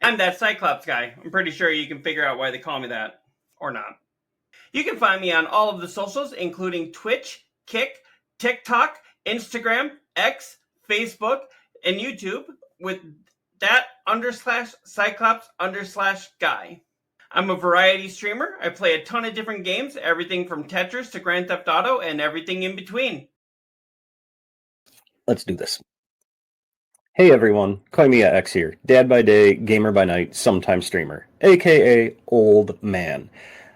I'm that Cyclops guy. I'm pretty sure you can figure out why they call me that. Or not. You can find me on all of the socials, including Twitch, Kick, TikTok, Instagram, X, Facebook, and YouTube with that_Cyclops_guy. I'm a variety streamer. I play a ton of different games, everything from Tetris to Grand Theft Auto and everything in between. Let's do this. Hey everyone, KoimiaX here, dad by day, gamer by night, sometimes streamer, aka old man.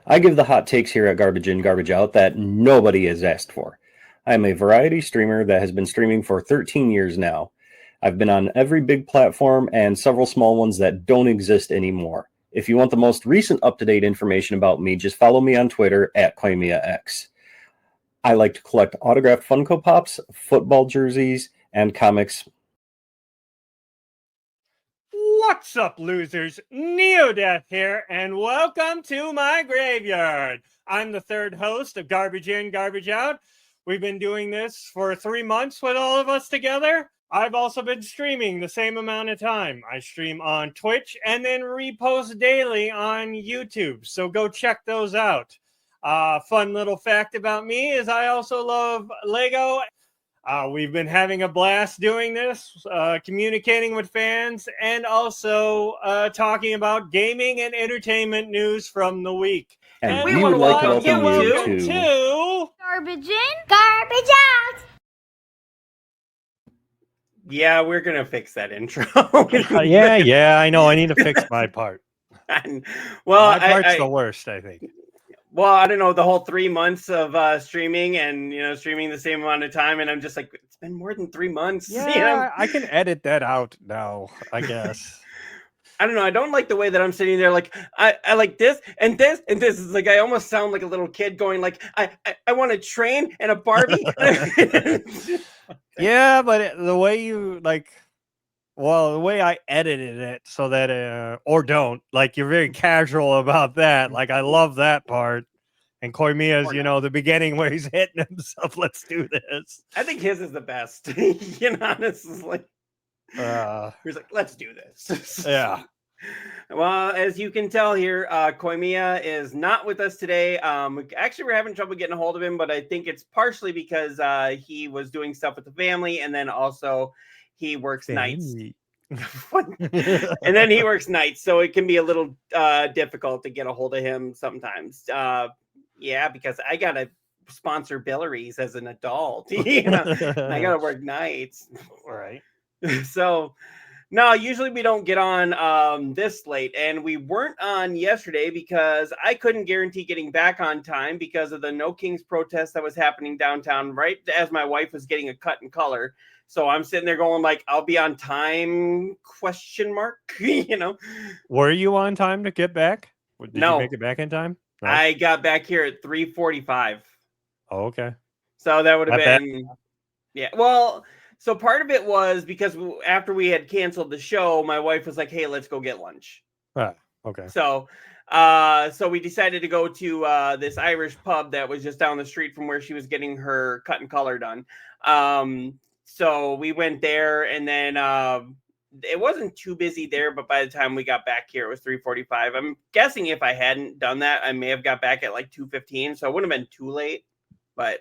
I give the hot takes here at Garbage In, Garbage Out that nobody has asked for. I am a variety streamer that has been streaming for 13 years now. I've been on every big platform and several small ones that don't exist anymore. If you want the most recent up-to-date information about me, just follow me on Twitter at KoimiaX. I like to collect autographed Funko Pops, football jerseys, and comics. What's up, losers? Neo-Deth here, and welcome to my graveyard. I'm the third host of Garbage In, Garbage Out. We've been doing this for 3 months with all of us together. I've also been streaming the same amount of time. I stream on Twitch and then repost daily on YouTube, so go check those out. Fun little fact about me is I also love Lego. We've been having a blast doing this, communicating with fans, and also talking about gaming and entertainment news from the week. And we would like to welcome you to Garbage In, Garbage Out. Yeah, we're going to fix that intro. Yeah, I know. I need to fix my part. Well, my part's the worst, I think. Well, I don't know, the whole 3 months of streaming and, streaming the same amount of time. And I'm just like, it's been more than 3 months. Yeah, I can edit that out now, I guess. I don't know. I don't like the way that I'm sitting there. Like, I like this and this and this. It's like, I almost sound like a little kid going like, I want a train and a Barbie. Yeah, but the way you the way I edited it so that, or don't, like, you're very casual about that. Like, I love that part. And Koimia's, the beginning where he's hitting himself. Let's do this. I think his is the best. Honestly. He's like, let's do this. Yeah. Well, as you can tell here, Koimia is not with us today. Actually, we're having trouble getting a hold of him, but I think it's partially because he was doing stuff with the family, and then also he works nights. And then he works nights, so it can be a little difficult to get a hold of him sometimes. Yeah, because I gotta sponsor Billerys as an adult. I gotta work nights. All right. So no, usually we don't get on this late, and we weren't on yesterday because I couldn't guarantee getting back on time because of the No Kings protest that was happening downtown right as my wife was getting a cut and color. So I'm sitting there going like, I'll be on time, ? Were you on time to get back? Did No. you make it back in time? No? I got back here at 3:45. Oh, okay. So that would have Not been, yeah. Well, so part of it was because after we had canceled the show, my wife was like, hey, let's go get lunch. Okay. So we decided to go to this Irish pub that was just down the street from where she was getting her cut and color done. So we went there, and then it wasn't too busy there, but by the time we got back here, it was 3:45. I'm guessing if I hadn't done that, I may have got back at like 2:15, so it wouldn't have been too late. But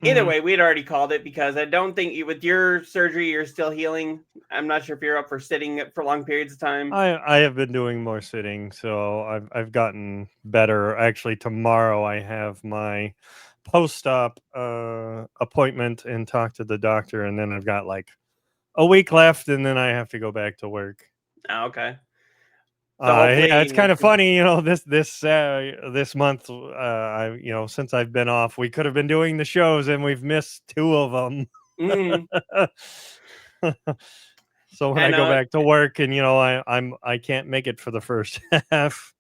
either way, we had already called it because I don't think with your surgery, you're still healing. I'm not sure if you're up for sitting for long periods of time. I have been doing more sitting, so I've gotten better. Actually, tomorrow I have my post-op appointment and talk to the doctor, and then I've got like a week left, and then I have to go back to work. Oh, okay. So it's kind of funny, this month, since I've been off, we could have been doing the shows, and we've missed 2 of them. So when I go back to work, and I can't make it for the first half.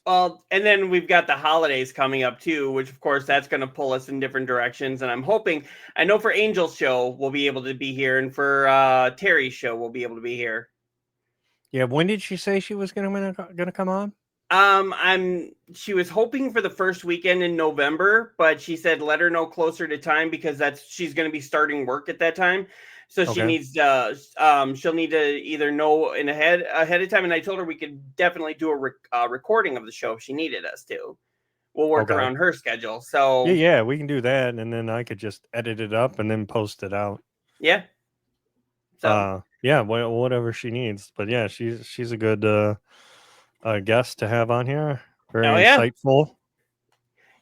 Well, and then we've got the holidays coming up too, which of course that's going to pull us in different directions. And I'm hoping, I know for Angel's show we'll be able to be here, and for Terry's show we'll be able to be here. Yeah, when did she say she was gonna come on? She was hoping for the first weekend in November, but she said let her know closer to time because she's going to be starting work at that time. So she needs to she'll need to either know ahead of time, and I told her we could definitely do a recording of the show if she needed us to. We'll work around her schedule. So yeah, we can do that, and then I could just edit it up and then post it out. Yeah. So yeah, whatever she needs. But yeah, she's a good guest to have on here. Very insightful.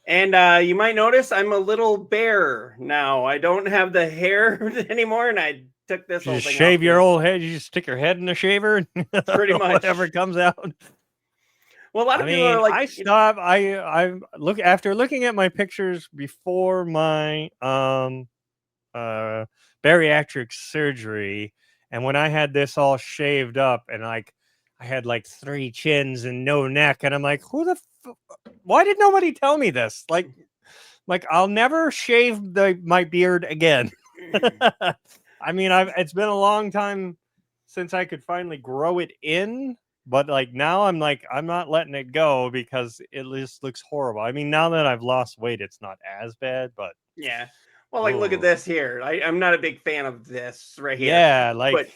And you might notice I'm a little bare now. I don't have the hair anymore, and I took this whole thing shave your old head. You just stick your head in the shaver, and pretty much whatever comes out. Well, a lot of people are like, I stopped. I look after looking at my pictures before my bariatric surgery, and when I had this all shaved up, and like I had like 3 chins and no neck, and I'm like, why did nobody tell me this? Like I'll never shave my beard again. I mean, it's been a long time since I could finally grow it in. But like now I'm not letting it go because it just looks horrible. I mean, now that I've lost weight, it's not as bad, but yeah. Well, like look at this here. I'm not a big fan of this right here. Yeah, like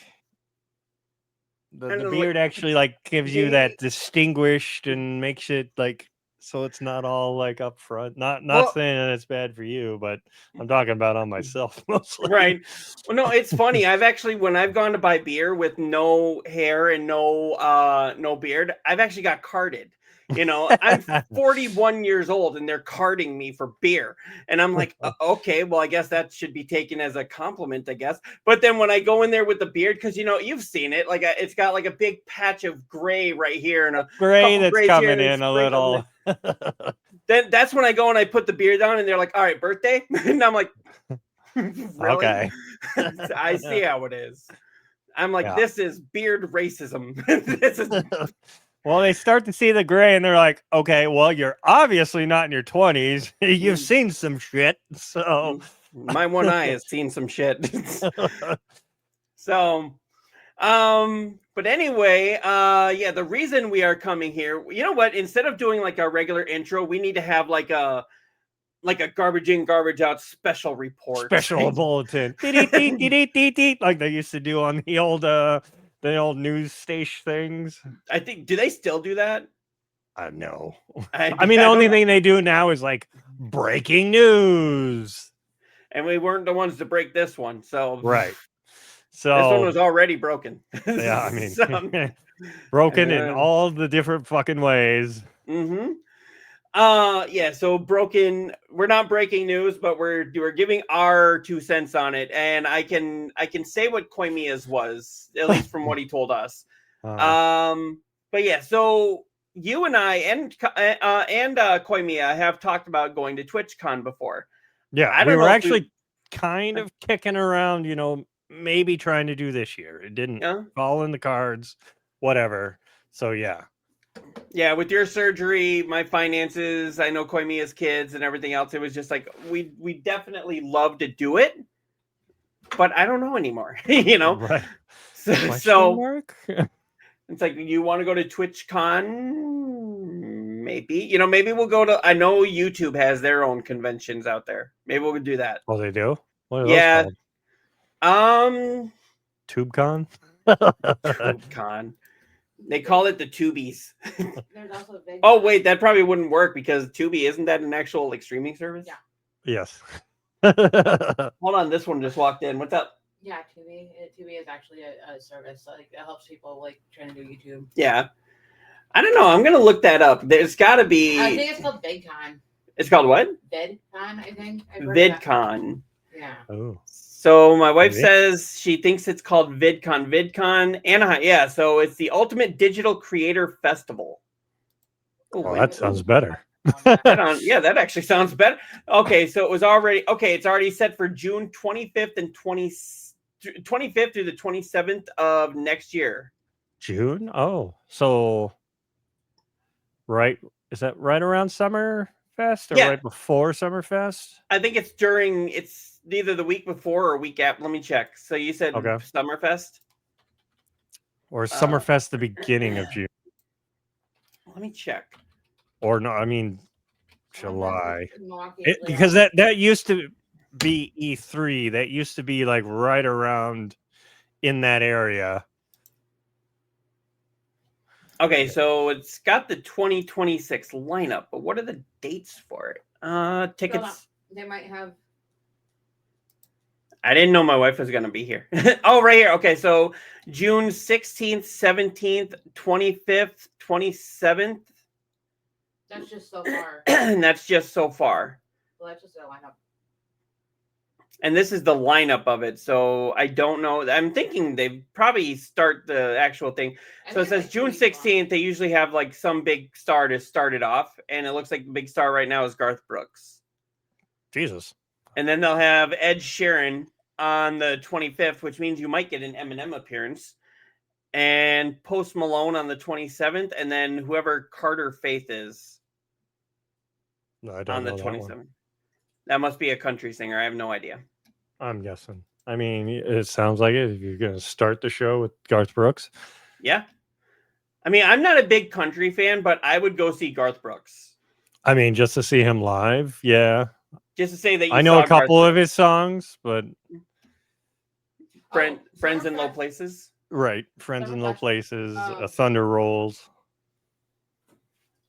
the beard actually like gives you that distinguished and makes it like so it's not all like up front. Not saying that it's bad for you, but I'm talking about on myself mostly. Right. Well, no, it's funny. I've actually, when I've gone to buy beer with no hair and no beard, I've actually got carded. You know, I'm 41 years old and they're carding me for beer. And I'm like, okay, well, I guess that should be taken as a compliment, I guess. But then when I go in there with the beard, because, you know, you've seen it, like it's got like a big patch of gray right here and a gray that's coming in a little. Then that's when I go and I put the beard on and they're like, all right, birthday. And I'm like, really? Okay. I see how it is. I'm like, this is beard racism. This is. Well, they start to see the gray and they're like, okay, well, you're obviously not in your 20s. You've seen some shit. So my one eye has seen some shit. So, but anyway, yeah, the reason we are coming here, you know what? Instead of doing like a regular intro, we need to have like a garbage in, garbage out special report. Special bulletin. Like they used to do on the old news station things. I think, do they still do that? No. I mean, the only thing they do now is like breaking news. And we weren't the ones to break this one. So, right. So this one was already broken. Yeah, I mean, broken in all the different fucking ways. Mm-hmm. Yeah, so broken. We're not breaking news, but we're giving our 2 cents on it, and I can say what Koimia's was, at least from what he told us. But yeah, so you and I and Koimia have talked about going to TwitchCon before. Yeah, we were actually kind of kicking around, you know, maybe trying to do this year. It didn't fall in the cards, whatever. So yeah. Yeah, with your surgery, my finances, I know Koimia's kids and everything else. It was just like we definitely love to do it, but I don't know anymore. You know, right? So it's like, you want to go to TwitchCon? Maybe, you know, maybe we'll go to. I know YouTube has their own conventions out there. Maybe we'll do that. Oh, they do? What are those called? TubeCon. TubeCon. They call it the Tubies. There's also VidCon. Oh wait, that probably wouldn't work because Tubi, isn't that an actual like streaming service? Yeah. Yes. Hold on, this one just walked in. What's up? Yeah, Tubi. Tubi is actually a service like that helps people like trying to do YouTube. Yeah. I don't know. I'm gonna look that up. There's got to be. I think it's called VidCon. It's called what? VidCon, I think. VidCon. Yeah. Oh. So my wife says she thinks it's called VidCon. VidCon Anaheim. Yeah. So it's the Ultimate Digital Creator Festival. Oh, well, that sounds better. Yeah, that actually sounds better. Okay, so it was already it's already set for June 25th and 25th through the 27th of next year. June? Oh, so right, is that right around Summerfest or right before Summerfest? I think it's either the week before or week after. Let me check. So you said Summerfest? Or is Summerfest the beginning of June? Let me check. Or no, I mean July. Milwaukee, Because that used to be E3. That used to be like right around in that area. Okay, so it's got the 2026 lineup, but what are the dates for it? Tickets. They might have. I didn't know my wife was going to be here. Oh, right here. Okay, so June 16th, 17th, 25th, 27th. That's just so far. And that's just so far. Well, that's just a lineup. And this is the lineup of it. So I don't know. I'm thinking they probably start the actual thing. So it says June 16th. They usually have like some big star to start it off. And it looks like the big star right now is Garth Brooks. Jesus. And then they'll have Ed Sheeran on the 25th, which means you might get an Eminem appearance. And Post Malone on the 27th. And then whoever Carter Faith is No, I don't on the know 27th. That must be a country singer. I have no idea. I'm guessing. I mean, it sounds like it. If you're going to start the show with Garth Brooks. Yeah. I mean, I'm not a big country fan, but I would go see Garth Brooks. I mean, just to see him live. Yeah. Just to say that you I know saw a couple Garth of his songs, but. Friends in Low Places. Right. Friends in Low Summerfest. Places. Thunder Rolls.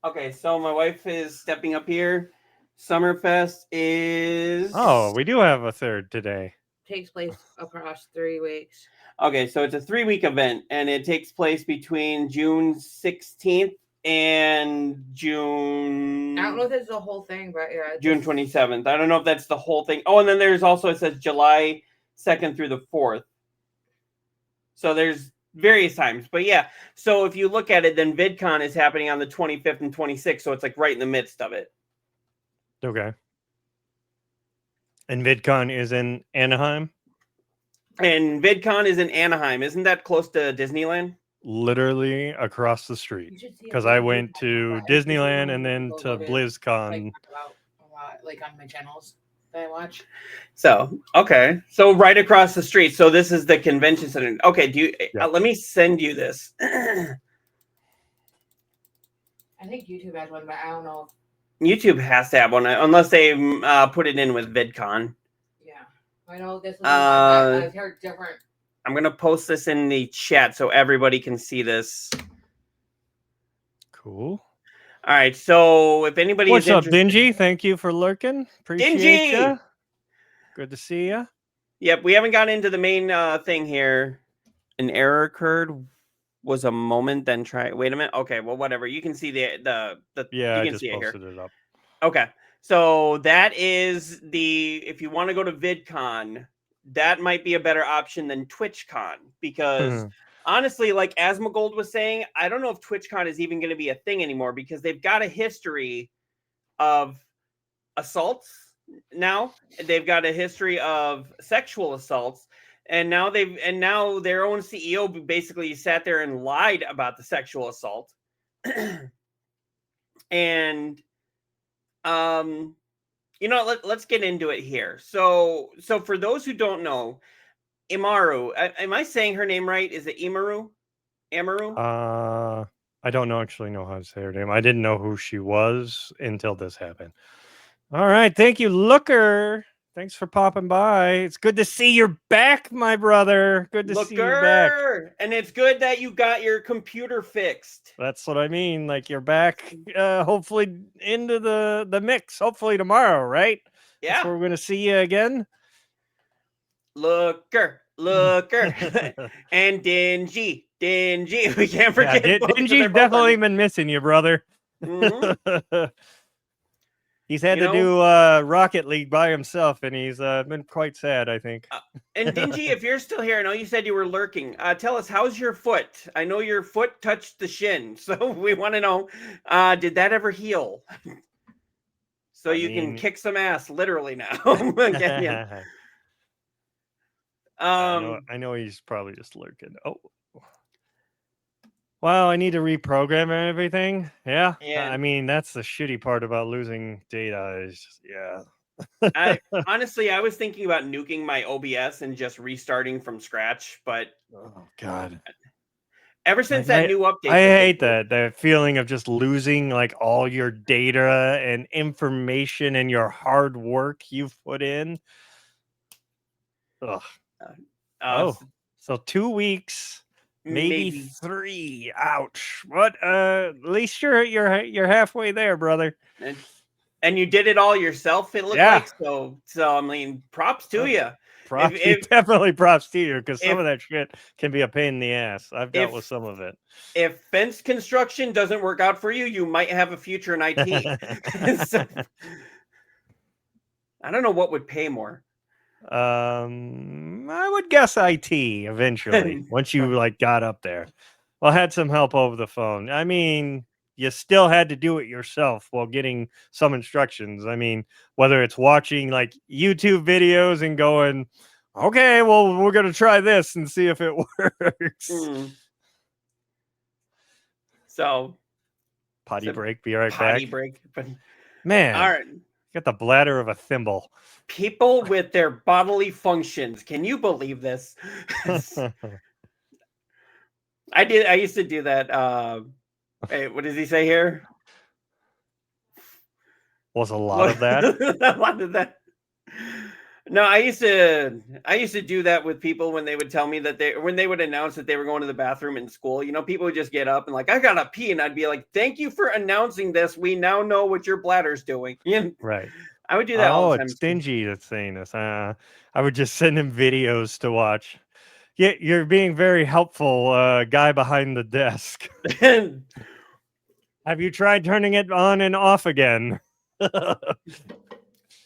Okay, so my wife is stepping up here. Summerfest is... Oh, we do have a third today. Takes place across 3 weeks. Okay, so it's a 3-week event, and it takes place between June 16th and June... I don't know if it's the whole thing, but yeah. June 27th. I don't know if that's the whole thing. Oh, and then there's also, it says July 2nd through the 4th. So there's various times. But yeah, so if you look at it, then VidCon is happening on the 25th and 26th, so it's like right in the midst of it. Okay. And VidCon is in Anaheim? And VidCon is in Anaheim. Isn't that close to Disneyland? Literally across the street. Because I went to Disneyland and then to BlizzCon. Like on my channels that I watch. So, okay. So right across the street. So this is the convention center. Okay, do you let me send you this. I think YouTube has one, but I don't know. YouTube has to have one unless they put it in with VidCon. Yeah. I know this is I've heard different. I'm going to post this in the chat so everybody can see this. Cool. All right. So if anybody What's is up, Dingy? Thank you for lurking. Appreciate you. Good to see you. Yep. We haven't gotten into the main thing here. An error occurred. Was a moment, then try. Wait a minute. Okay. Well, whatever. You can see the yeah, you I can just see posted it here. it up. Okay. So that is if you want to go to VidCon, that might be a better option than TwitchCon because honestly, like Asmongold was saying, I don't know if TwitchCon is even going to be a thing anymore because they've got a history of assaults now. They've got a history of sexual assaults. And now their own CEO basically sat there and lied about the sexual assault. And let's get into it here. So for those who don't know, Emiru, am I saying her name right? Is it Emiru? I don't actually know how to say her name. I didn't know who she was until this happened. All right, thank you, Looker. Thanks for popping by. It's good to see you're back, my brother. Good to see you back. And it's good that you got your computer fixed. That's what I mean. Like you're back, hopefully into the mix. Hopefully tomorrow, right? Yeah. That's where we're going to see you again. Looker. And Dingy. We can't forget. Yeah, Dingy's definitely been missing you, brother. Mm-hmm. He's had to do Rocket League by himself, and he's been quite sad, I think. And Dingy, if you're still here, I know you said you were lurking. Tell us, how's your foot? I know your foot touched the shin, so we want to know, did that ever heal? So you can kick some ass, literally now. I know he's probably just lurking. Oh. Well, I need to reprogram everything. Yeah. I mean, that's the shitty part about losing data is just, honestly, I was thinking about nuking my OBS and just restarting from scratch, but oh god. Ever since Like, that new update. I that they hate did. that feeling of just losing like all your data and information and your hard work you've put in. Ugh. Oh, so 2 weeks, maybe maybe 3. Ouch. What? At least you're halfway there, brother. and you did it all yourself. It looked Yeah. like so. I mean, props to you. Definitely props to you, because some if- of that shit can be a pain in the ass. I've dealt if- with some of it. If fence construction doesn't work out for you, you might have a future in IT. So, I don't know what would pay more. I would guess IT eventually once you like got up there. Well, I had some help over the phone. I mean, you still had to do it yourself while getting some instructions. I mean, whether it's watching like YouTube videos and going, okay, well, we're going to try this and see if it works. So, Potty break. Be right potty back. break. But Man, all right. Got the bladder of a thimble. People with their bodily functions. Can you believe this? I used to do that. Hey, what does he say here? Was a lot of that. A lot of that. No, I used to do that with people when they would tell me that when they would announce that they were going to the bathroom in school. You know, people would just get up and like, I gotta pee, and I'd be like, thank you for announcing this. We now know what your bladder's doing. Right. I would do that all the time. It's stingy that's saying this. I would just send him videos to watch. Yeah, you're being very helpful, guy behind the desk. Have you tried turning it on and off again?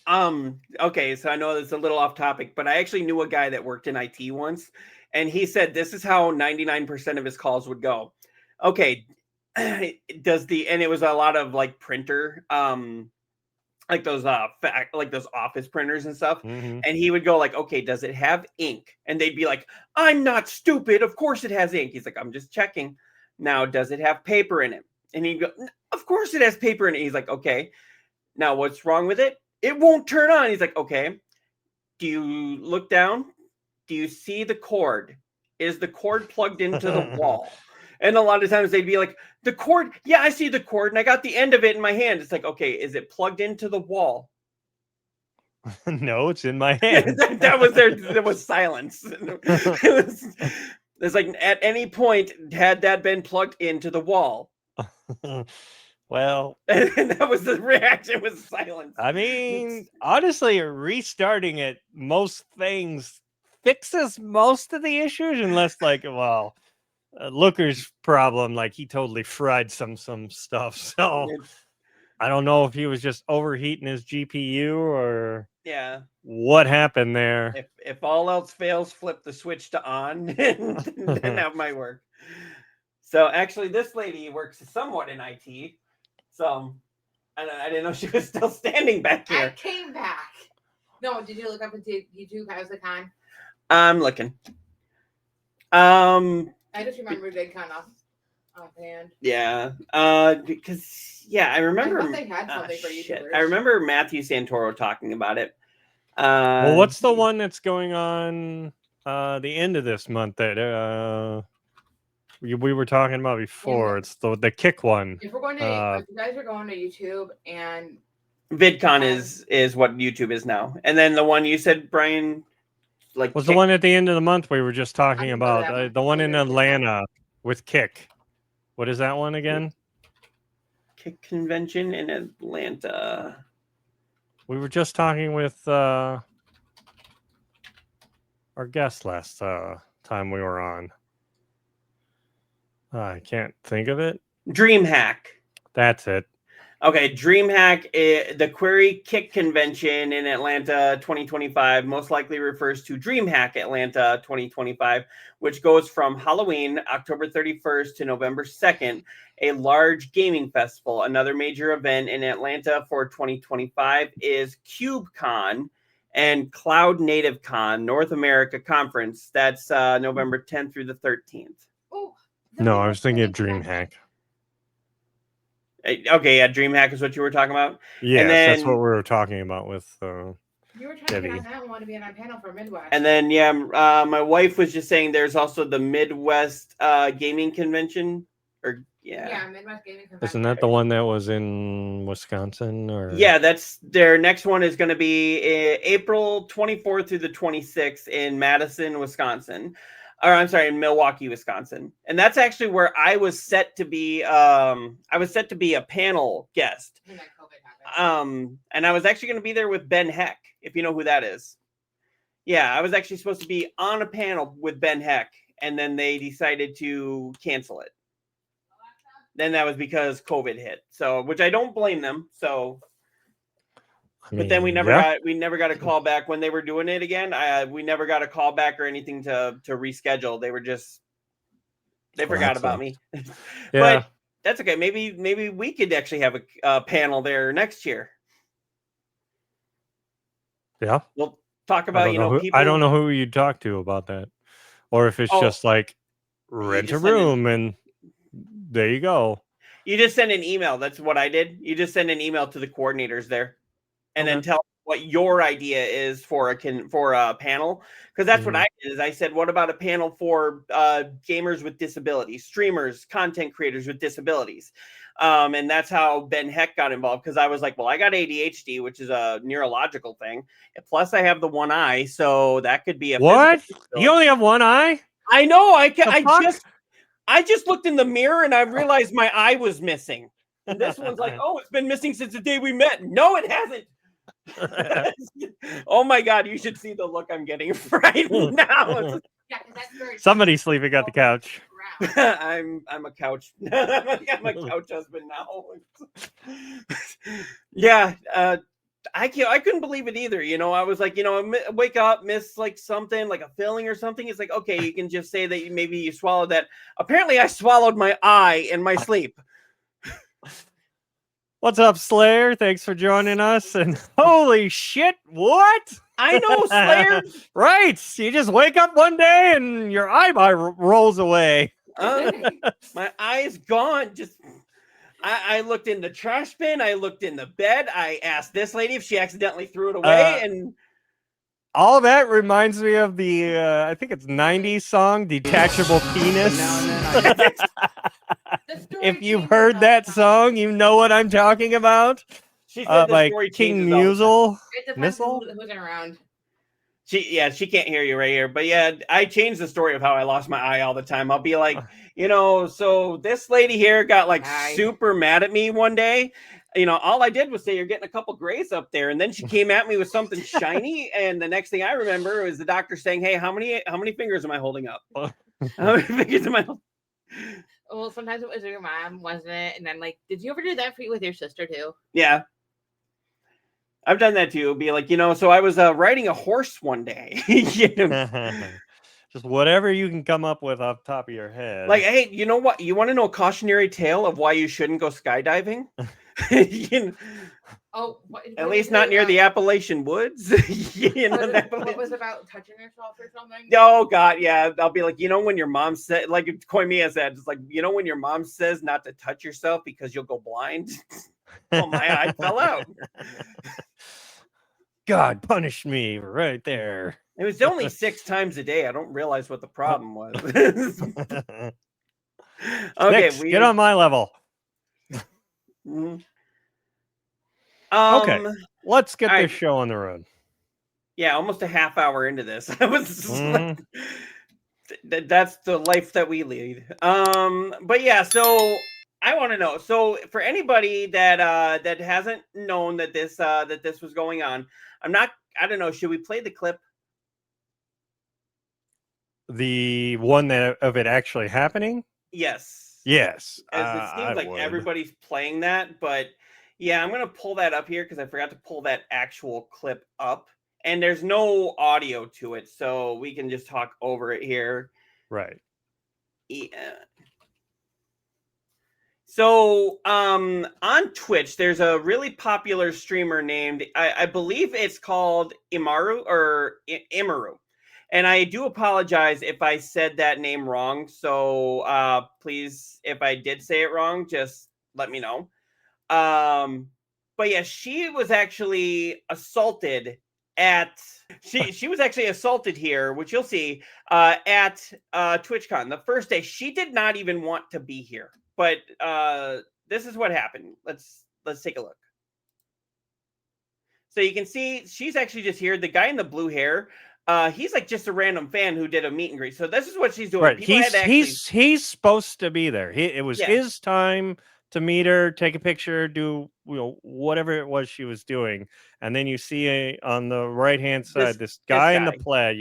Okay, so I know it's a little off topic, but I actually knew a guy that worked in IT once, and he said this is how 99% of his calls would go. Okay, and it was a lot of like printer, like those like those office printers and stuff. Mm-hmm. And he would go like, okay, does it have ink? And they'd be like, I'm not stupid, of course it has ink. He's like, I'm just checking. Now, does it have paper in it? And he'd go, of course it has paper in it. He's like, okay, now what's wrong with it? It won't turn on. He's like, okay, do you look down? Do you see the cord? Is the cord plugged into the wall? And a lot of times they'd be like, the cord, yeah, I see the cord, and I got the end of it in my hand. It's like, okay, is it plugged into the wall? No, it's in my hand. There was silence. It's like, at any point, had that been plugged into the wall? Well, and that was the reaction, was silence. I mean, honestly, restarting it, most things fixes most of the issues, unless like, well, Looker's problem, like he totally fried some stuff. So I don't know if he was just overheating his GPU or what happened there. If all else fails, flip the switch to on, and then that might work. So actually, this lady works somewhat in IT. So I didn't know she was still standing back here. I came back. No, did you look up into YouTube? How's the con? I'm looking. I just remember VidCon offhand. Yeah. Because I remember. I thought they had something for YouTubers. I remember Matthew Santoro talking about it. Well, what's the one that's going on the end of this month that we were talking about before? Yeah. It's the kick one. If we're going to, if you guys are going to YouTube, and VidCon is what YouTube is now, and then the one you said, Brian, like was the one at the end of the month we were just talking about, the one in Atlanta with Kick. What is that one again? Kick convention in Atlanta. We were just talking with our guest last time we were on. I can't think of it. DreamHack. That's it. Okay, DreamHack, the Query Kick Convention in Atlanta 2025 most likely refers to DreamHack Atlanta 2025, which goes from Halloween, October 31st to November 2nd, a large gaming festival. Another major event in Atlanta for 2025 is CubeCon and Cloud Native Con North America Conference. That's November 10th through the 13th. Oh, no, I was thinking of DreamHack. Okay, DreamHack is what you were talking about. Yeah, that's what we were talking about with You were trying to get on that one to be on our panel for Midwest. And then my wife was just saying there's also the Midwest Gaming Convention, or yeah, Midwest Gaming Convention. Isn't that the one that was in Wisconsin? Or yeah, that's their next one is going to be April 24th through the 26th in Madison, Wisconsin. Or I'm sorry, in Milwaukee, Wisconsin. And that's actually where I was set to be. I was set to be a panel guest. And then COVID happened. And I was actually going to be there with Ben Heck, if you know who that is. Yeah, I was actually supposed to be on a panel with Ben Heck, and then they decided to cancel it. Then that was because COVID hit. So, which I don't blame them. So, but then we never got a call back when they were doing it again. We never got a call back or anything to reschedule. They were just forgot about me. Yeah. But that's okay. Maybe we could actually have a panel there next year. Yeah. We'll talk about people. I don't know who you talk to about that, or if it's just like rent a room and there you go. You just send an email. That's what I did. You just send an email to the coordinators there, and then tell what your idea is for a panel. Because that's what I did. Is I said, what about a panel for gamers with disabilities, streamers, content creators with disabilities? And that's how Ben Heck got involved. Because I was like, well, I got ADHD, which is a neurological thing. And plus, I have the one eye, so that could be a what? You only have one eye? I know. I just looked in the mirror and I realized my eye was missing. And this one's like, oh, it's been missing since the day we met. No, it hasn't. Oh my God, you should see the look I'm getting right now. Yeah, that's very somebody's sleeping at the couch. I'm a couch. I'm a couch husband now. Yeah, I couldn't believe it either. I was like, I wake up, miss like something, like a filling or something. It's like, okay, you can just say that maybe you swallowed that. Apparently, I swallowed my eye in my sleep. What's up, Slayer? Thanks for joining us. And holy shit, what? I know, Slayer. Right. You just wake up one day and your eyeball rolls away. My eye's gone. I looked in the trash bin. I looked in the bed. I asked this lady if she accidentally threw it away. And all that reminds me of the, I think it's 90s song, Detachable Penis. No. If you've heard that song, you know what I'm talking about. She said like King Musel. Missile? Who's around? She can't hear you right here. But yeah, I change the story of how I lost my eye all the time. I'll be like, so this lady here got like super mad at me one day. All I did was say, you're getting a couple grays up there. And then she came at me with something shiny. And the next thing I remember was the doctor saying, hey, how many fingers am I holding up? How many fingers am I holding? Well, sometimes it was your mom, wasn't it? And then, did you ever do that with your sister too? Yeah. I've done that too. Be like, so I was riding a horse one day. Just whatever you can come up with off the top of your head. Like, hey, you know what? You want to know a cautionary tale of why you shouldn't go skydiving? At least not near the Appalachian woods. What was about touching yourself or something? Oh God, yeah. I'll be like, when your mom said, like Koimiya said, it's like, when your mom says not to touch yourself because you'll go blind. Oh, my eye fell out. God punished me right there. It was only 6 times a day. I don't realize what the problem was. Okay, Nick, get on my level. Okay, let's get this show on the road. Yeah, almost a half hour into this. I was like, that's the life that we lead. But yeah, so I want to know. So for anybody that hasn't known that this was going on, I don't know. Should we play the clip? The one of it actually happening? Yes. Yes. As it seems like everybody's playing that, but yeah, I'm gonna pull that up here because I forgot to pull that actual clip up, and there's no audio to it, so we can just talk over it here. Right. Yeah. So on Twitch, there's a really popular streamer named, I believe it's called Emiru. And I do apologize if I said that name wrong. So please, if I did say it wrong, just let me know. But yeah, she was actually assaulted she was actually assaulted here, which you'll see at TwitchCon. The first day, she did not even want to be here. But this is what happened. Let's take a look. So you can see she's actually just here. The guy in the blue hair, he's like just a random fan who did a meet and greet. So this is what she's doing. Right. People had to actually... He's supposed to be there. It was his time to meet her, take a picture, do whatever it was she was doing. And then you see on the right hand side this guy in the plaid,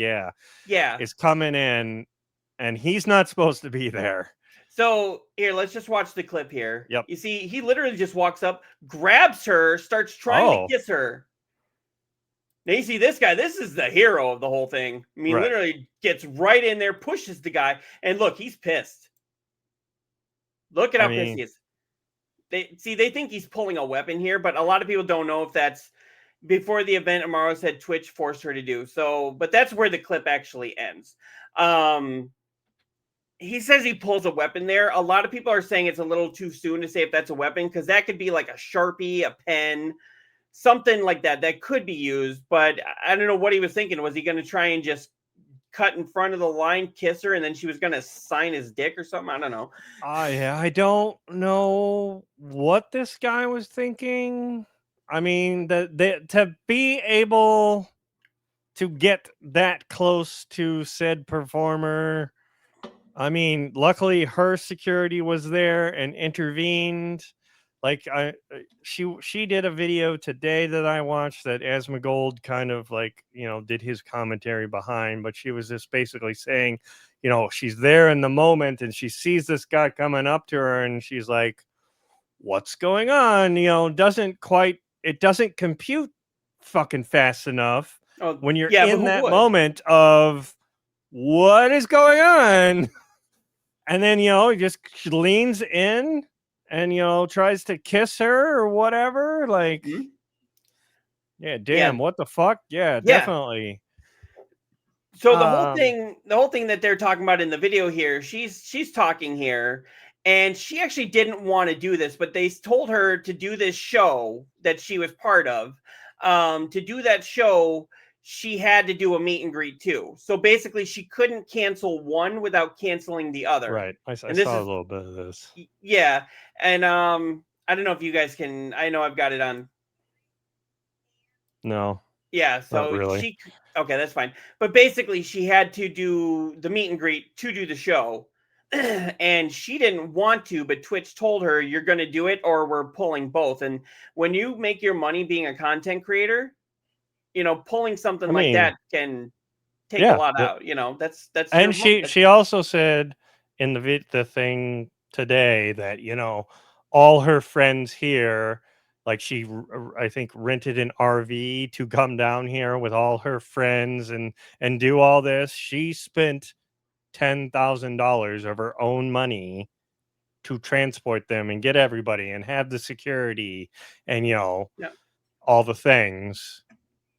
is coming in, and he's not supposed to be there. So here, let's just watch the clip here. Yep. You see, he literally just walks up, grabs her, starts trying to kiss her. Now you see this guy. This is the hero of the whole thing. I mean, literally gets right in there, pushes the guy, and look, he's pissed. Look at how pissed he is. They think he's pulling a weapon here, but a lot of people don't know if that's before the event. Emiru said Twitch forced her to do so, but that's where the clip actually ends. He says he pulls a weapon there. A lot of people are saying it's a little too soon to say if that's a weapon, because that could be like a Sharpie, a pen, something like that could be used. But I don't know what he was thinking. Was he going to try and just cut in front of the line, kiss her, and then she was going to sign his dick or something? I don't know. I don't know what this guy was thinking. I mean, to be able to get that close to said performer, I mean, luckily her security was there and intervened. Like she did a video today that I watched that Asmongold kind of like, did his commentary behind, but she was just basically saying, she's there in the moment and she sees this guy coming up to her and she's like, what's going on? It doesn't compute fucking fast enough when you're in that moment of what is going on. And then, he just leans in and, tries to kiss her or whatever. Like, what the fuck? Yeah, definitely. So the whole thing that they're talking about in the video here, she's talking here, and she actually didn't want to do this, but they told her to do this show that she was part of. To do that show, she had to do a meet and greet too. So basically, she couldn't cancel one without canceling the other. Right. I saw a little bit of this. Yeah, and I don't know if you guys can. I know I've got it on. No. Yeah. So not really. Okay, that's fine. But basically, she had to do the meet and greet to do the show. And she didn't want to, but Twitch told her, you're going to do it or we're pulling both. And when you make your money being a content creator, pulling something like that can take a lot out. That's. And she also said in the thing today that, all her friends here, like she, I think, rented an RV to come down here with all her friends and do all this. She spent $10,000 of her own money to transport them and get everybody and have the security and all the things.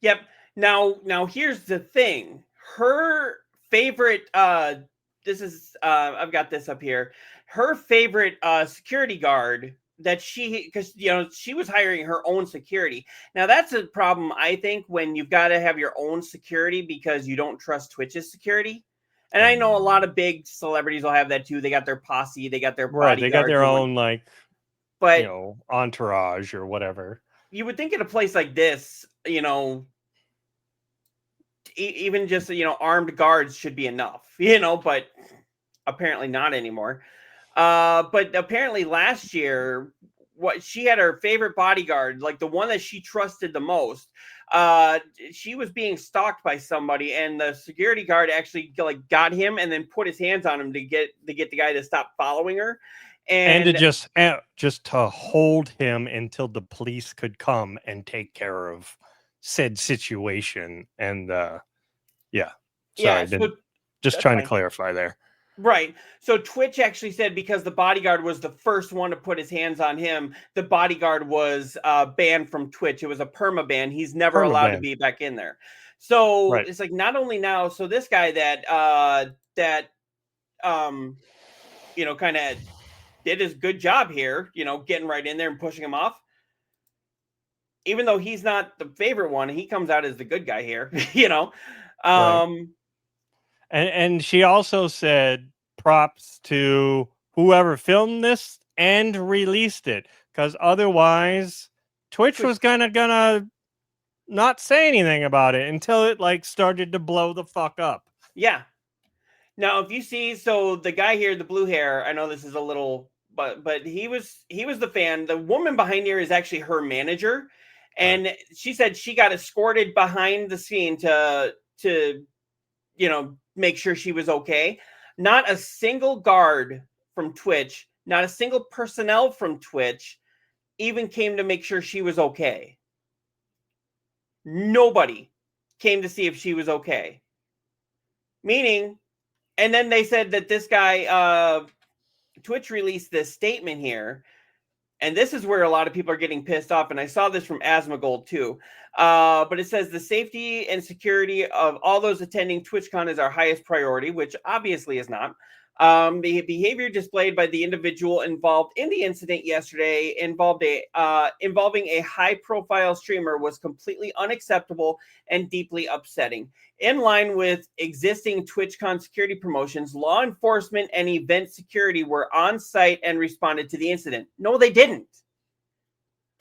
Yep. Now here's the thing. Her favorite this is I've got this up here. Her favorite security guard that because she was hiring her own security. Now that's a problem, I think, when you've got to have your own security because you don't trust Twitch's security. And I know a lot of big celebrities will have that too. They got their posse, they got their bodyguards. They got their own entourage or whatever. You would think in a place like this, even just armed guards should be enough, but apparently not anymore. But apparently last year, she had her favorite bodyguard, like the one that she trusted the most. She was being stalked by somebody, and the security guard actually got him and then put his hands on him to get the guy to stop following her, and to just to hold him until the police could come and take care of said situation. And just trying to clarify there. Right. So Twitch actually said because the bodyguard was the first one to put his hands on him, the bodyguard was banned from Twitch. It was a permaban. He's never allowed to be back in there. So it's like not only now. So this guy that kind of did his good job here, getting right in there and pushing him off. even though he's not the favorite one, he comes out as the good guy here, you know. Right. And she also said props to whoever filmed this and released it, because otherwise Twitch was gonna not say anything about it until it like started to blow the fuck up. Yeah. Now, if you see, so the guy here, the blue hair, I know this is a little, but he was the fan. The woman behind here is actually her manager, and she said she got escorted behind the scene to make sure she was okay. Not a single guard from Twitch, not a single personnel from Twitch even came to make sure she was okay. Nobody came to see if she was okay. Meaning, and then they said that this guy, Twitch released this statement here, and this is where a lot of people are getting pissed off, and I saw this from Asmongold too. But it says the safety and security of all those attending TwitchCon is our highest priority, which obviously is not. The behavior displayed by the individual involved in the incident yesterday involving a high-profile streamer was completely unacceptable and deeply upsetting. In line with existing TwitchCon security promotions, law enforcement and event security were on site and responded to the incident. No, they didn't.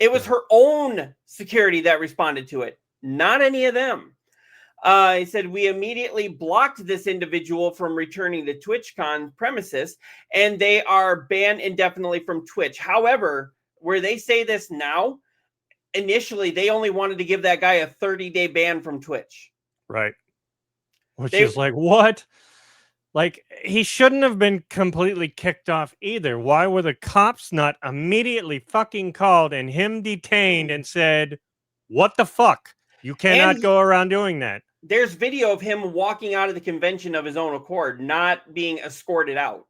It was her own security that responded to it, not any of them. He said, we immediately blocked this individual from returning to TwitchCon premises, and they are banned indefinitely from Twitch. However, where they say this now, initially, they only wanted to give that guy a 30-day ban from Twitch. Right. Which is like, what? Like, he shouldn't have been completely kicked off either. Why were the cops not immediately fucking called and him detained and said, what the fuck? You cannot go around doing that. There's video of him walking out of the convention of his own accord, not being escorted out.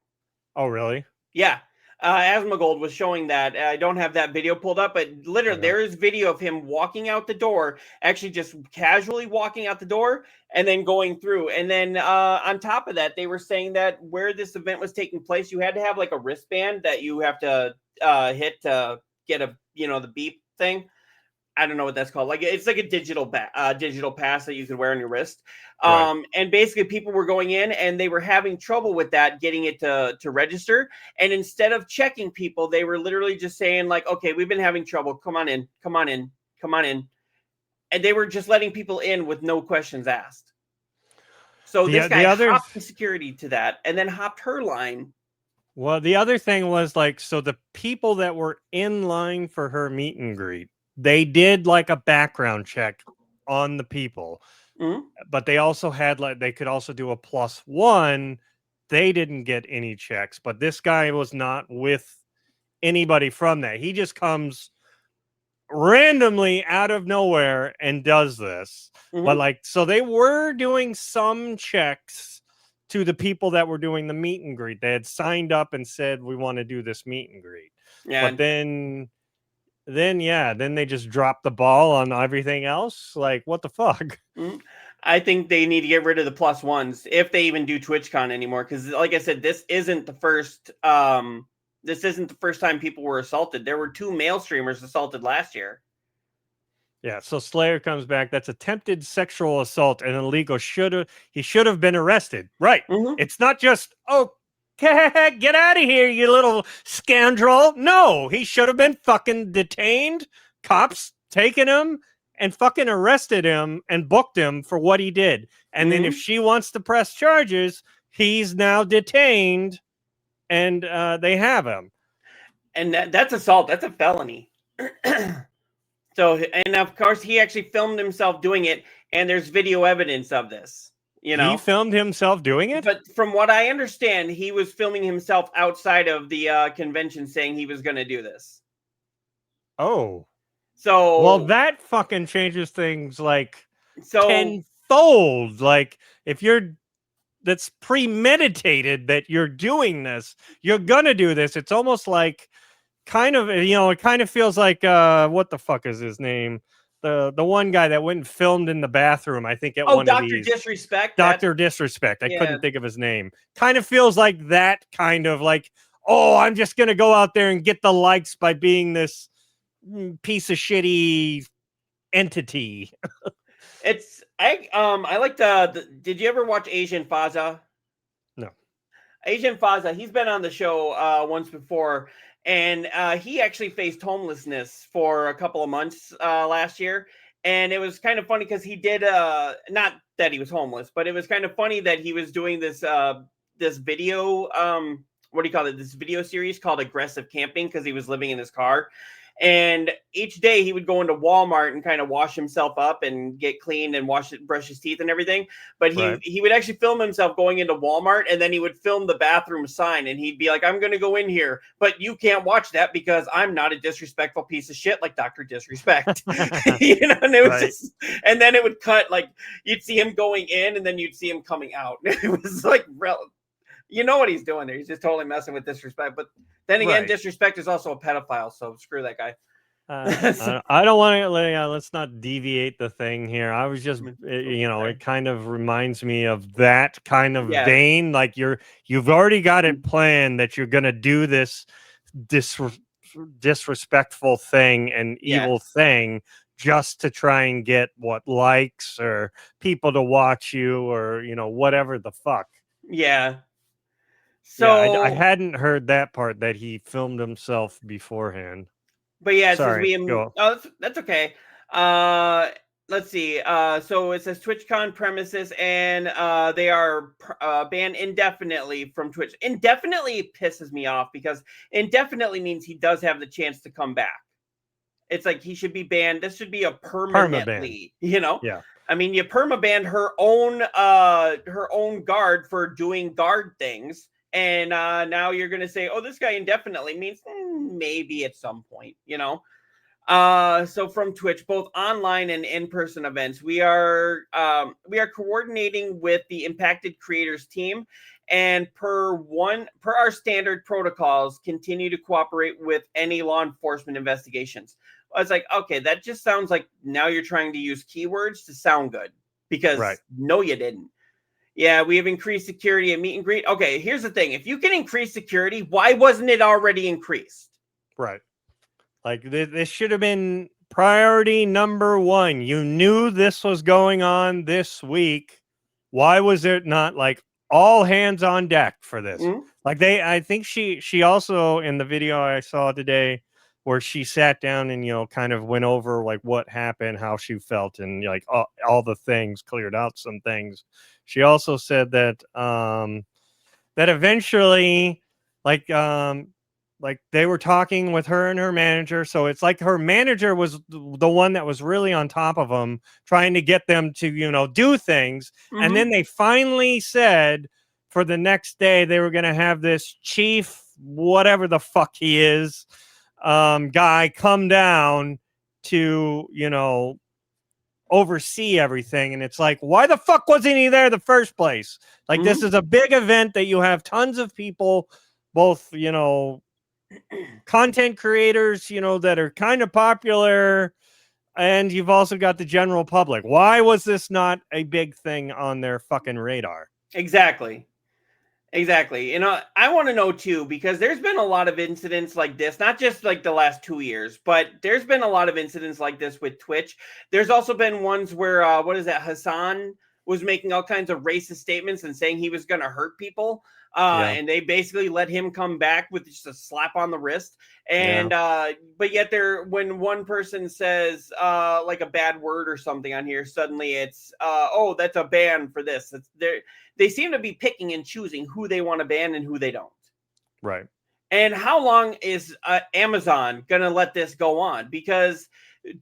Oh, really? Yeah. Asmongold was showing that. I don't have that video pulled up, but literally there is video of him walking out the door, actually just casually walking out the door and then going through. And then on top of that, they were saying that where this event was taking place, you had to have like a wristband that you have to hit to get the beep thing. I don't know what that's called. Like it's like a digital pass that you could wear on your wrist. And basically people were going in and they were having trouble with that, getting it to register. And instead of checking people, they were literally just saying like, okay, we've been having trouble. Come on in, come on in, come on in. And they were just letting people in with no questions asked. So this guy hopped the security to that and then hopped her line. Well, the other thing was like, so the people that were in line for her meet and greet, they did like a background check on the people, but they also had like, they could also do a +1. They didn't get any checks, but this guy was not with anybody from that. He just comes randomly out of nowhere and does this. But like, so they were doing some checks to the people that were doing the meet and greet. They had signed up and said, we want to do this meet and greet. Yeah. But then they just dropped the ball on everything else. Like, what the fuck? I think they need to get rid of the +1s if they even do TwitchCon anymore. Because, like I said, this isn't the first. This isn't the first time people were assaulted. There were 2 male streamers assaulted last year. Yeah. So Slayer comes back. That's attempted sexual assault and illegal. He should have been arrested. Right. It's not just get out of here, you little scoundrel. No, he should have been fucking detained. Cops taken him and fucking arrested him and booked him for what he did. And then if she wants to press charges, he's now detained and they have him. And that's assault. That's a felony. So, and of course, he actually filmed himself doing it. And there's video evidence of this. You know, he filmed himself doing it. But from what I understand, he was filming himself outside of the convention saying he was going to do this. Oh, so well, that fucking changes things like tenfold. Like if that's premeditated that you're doing this, you're going to do this. It's almost like it kind of feels like what the fuck is his name? The one guy that went and filmed in the bathroom, I think at one of these. Disrespect. Dr. Disrespect. I couldn't think of his name. Kind of feels like that kind of like, oh, I'm just going to go out there and get the likes by being this piece of shitty entity. I like the. Did you ever watch Asian Faza? No. Asian Faza, he's been on the show once before, and he actually faced homelessness for a couple of months last year. And it was kind of funny because he did not that he was homeless, but it was kind of funny that he was doing this this video what do you call it? This video series called Aggressive Camping because he was living in his car. And each day he would go into Walmart and kind of wash himself up and get clean and brush his teeth and everything. But he would actually film himself going into Walmart, and then he would film the bathroom sign, and he'd be like, I'm going to go in here, but you can't watch that because I'm not a disrespectful piece of shit like Dr. Disrespect. You know, and it was just, and then it would cut, like you'd see him going in and then you'd see him coming out. It was like, you know what he's doing there. He's just totally messing with Disrespect. But then again, Disrespect is also a pedophile, so screw that guy. I don't want to. Let's not deviate the thing here. I was just, it kind of reminds me of that kind of vein. Like you've already got it planned that you're going to do this disrespectful thing and evil thing just to try and get likes or people to watch you or whatever the fuck. Yeah. So I hadn't heard that part that he filmed himself beforehand. But yeah, it Sorry, says that's okay. Let's see. So it says TwitchCon premises, and they are banned indefinitely from Twitch. Indefinitely pisses me off because indefinitely means he does have the chance to come back. It's like he should be banned. This should be a permanently, Yeah. I mean, you perma-banned her own guard for doing guard things. And now you're going to say, oh, this guy indefinitely means maybe at some point, So from Twitch, both online and in-person events, we are coordinating with the impacted creators team, and per our standard protocols, continue to cooperate with any law enforcement investigations. I was like, okay, that just sounds like now you're trying to use keywords to sound good because no, you didn't. Yeah, we have increased security at meet and greet. Okay, here's the thing. If you can increase security, why wasn't it already increased? Right. Like this should have been priority number one. You knew this was going on this week. Why was it not like all hands on deck for this? Mm-hmm. Like I think she also in the video I saw today where she sat down and, kind of went over like what happened, how she felt, and like all the things, cleared out some things. She also said that that eventually, like they were talking with her and her manager. So it's like her manager was the one that was really on top of them, trying to get them to, do things. Mm-hmm. And then they finally said for the next day they were going to have this chief, whatever the fuck he is, guy come down to, oversee everything. And it's like, why the fuck wasn't he there the first place? Like, this is a big event that you have tons of people, both, content creators, that are kind of popular, and you've also got the general public. Why was this not a big thing on their fucking radar? Exactly. I want to know too, because there's been a lot of incidents like this, not just like the last 2 years, but there's been a lot of incidents like this with Twitch. There's also been ones where, Hassan was making all kinds of racist statements and saying he was going to hurt people. And they basically let him come back with just a slap on the wrist. And, but yet when one person says, like a bad word or something on here, suddenly it's, oh, that's a ban for this. They seem to be picking and choosing who they want to ban and who they don't. Right. And how long is Amazon going to let this go on? Because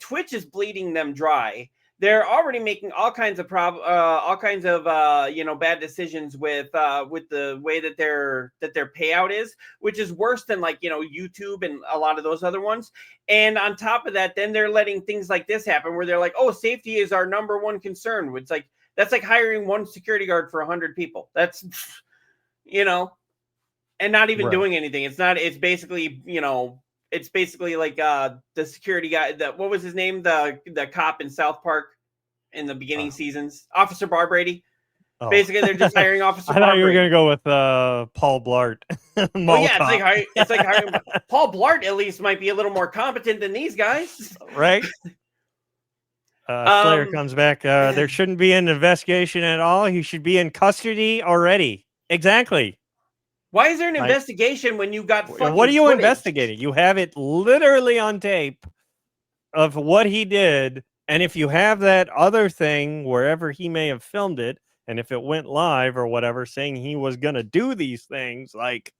Twitch is bleeding them dry. They're already making all kinds of bad decisions with the way that their payout is, which is worse than YouTube and a lot of those other ones. And on top of that, then they're letting things like this happen where they're like, oh, safety is our number one concern. It's like, that's like hiring one security guard for 100 people. That's, and not even doing anything. It's basically like the security guy, what was his name? The cop in South Park in the beginning seasons, Officer Bar Brady. Oh. Basically, they're just hiring Officer I thought you were going to go with Paul Blart. Oh yeah, it's like hiring Paul Blart. At least might be a little more competent than these guys, right? Slayer comes back. There shouldn't be an investigation at all. He should be in custody already. Exactly. Why is there an investigation when you got fucking What are you footage? investigating? You have it literally on tape of what he did. And if you have that other thing wherever he may have filmed it, and if it went live or whatever, saying he was going to do these things, like,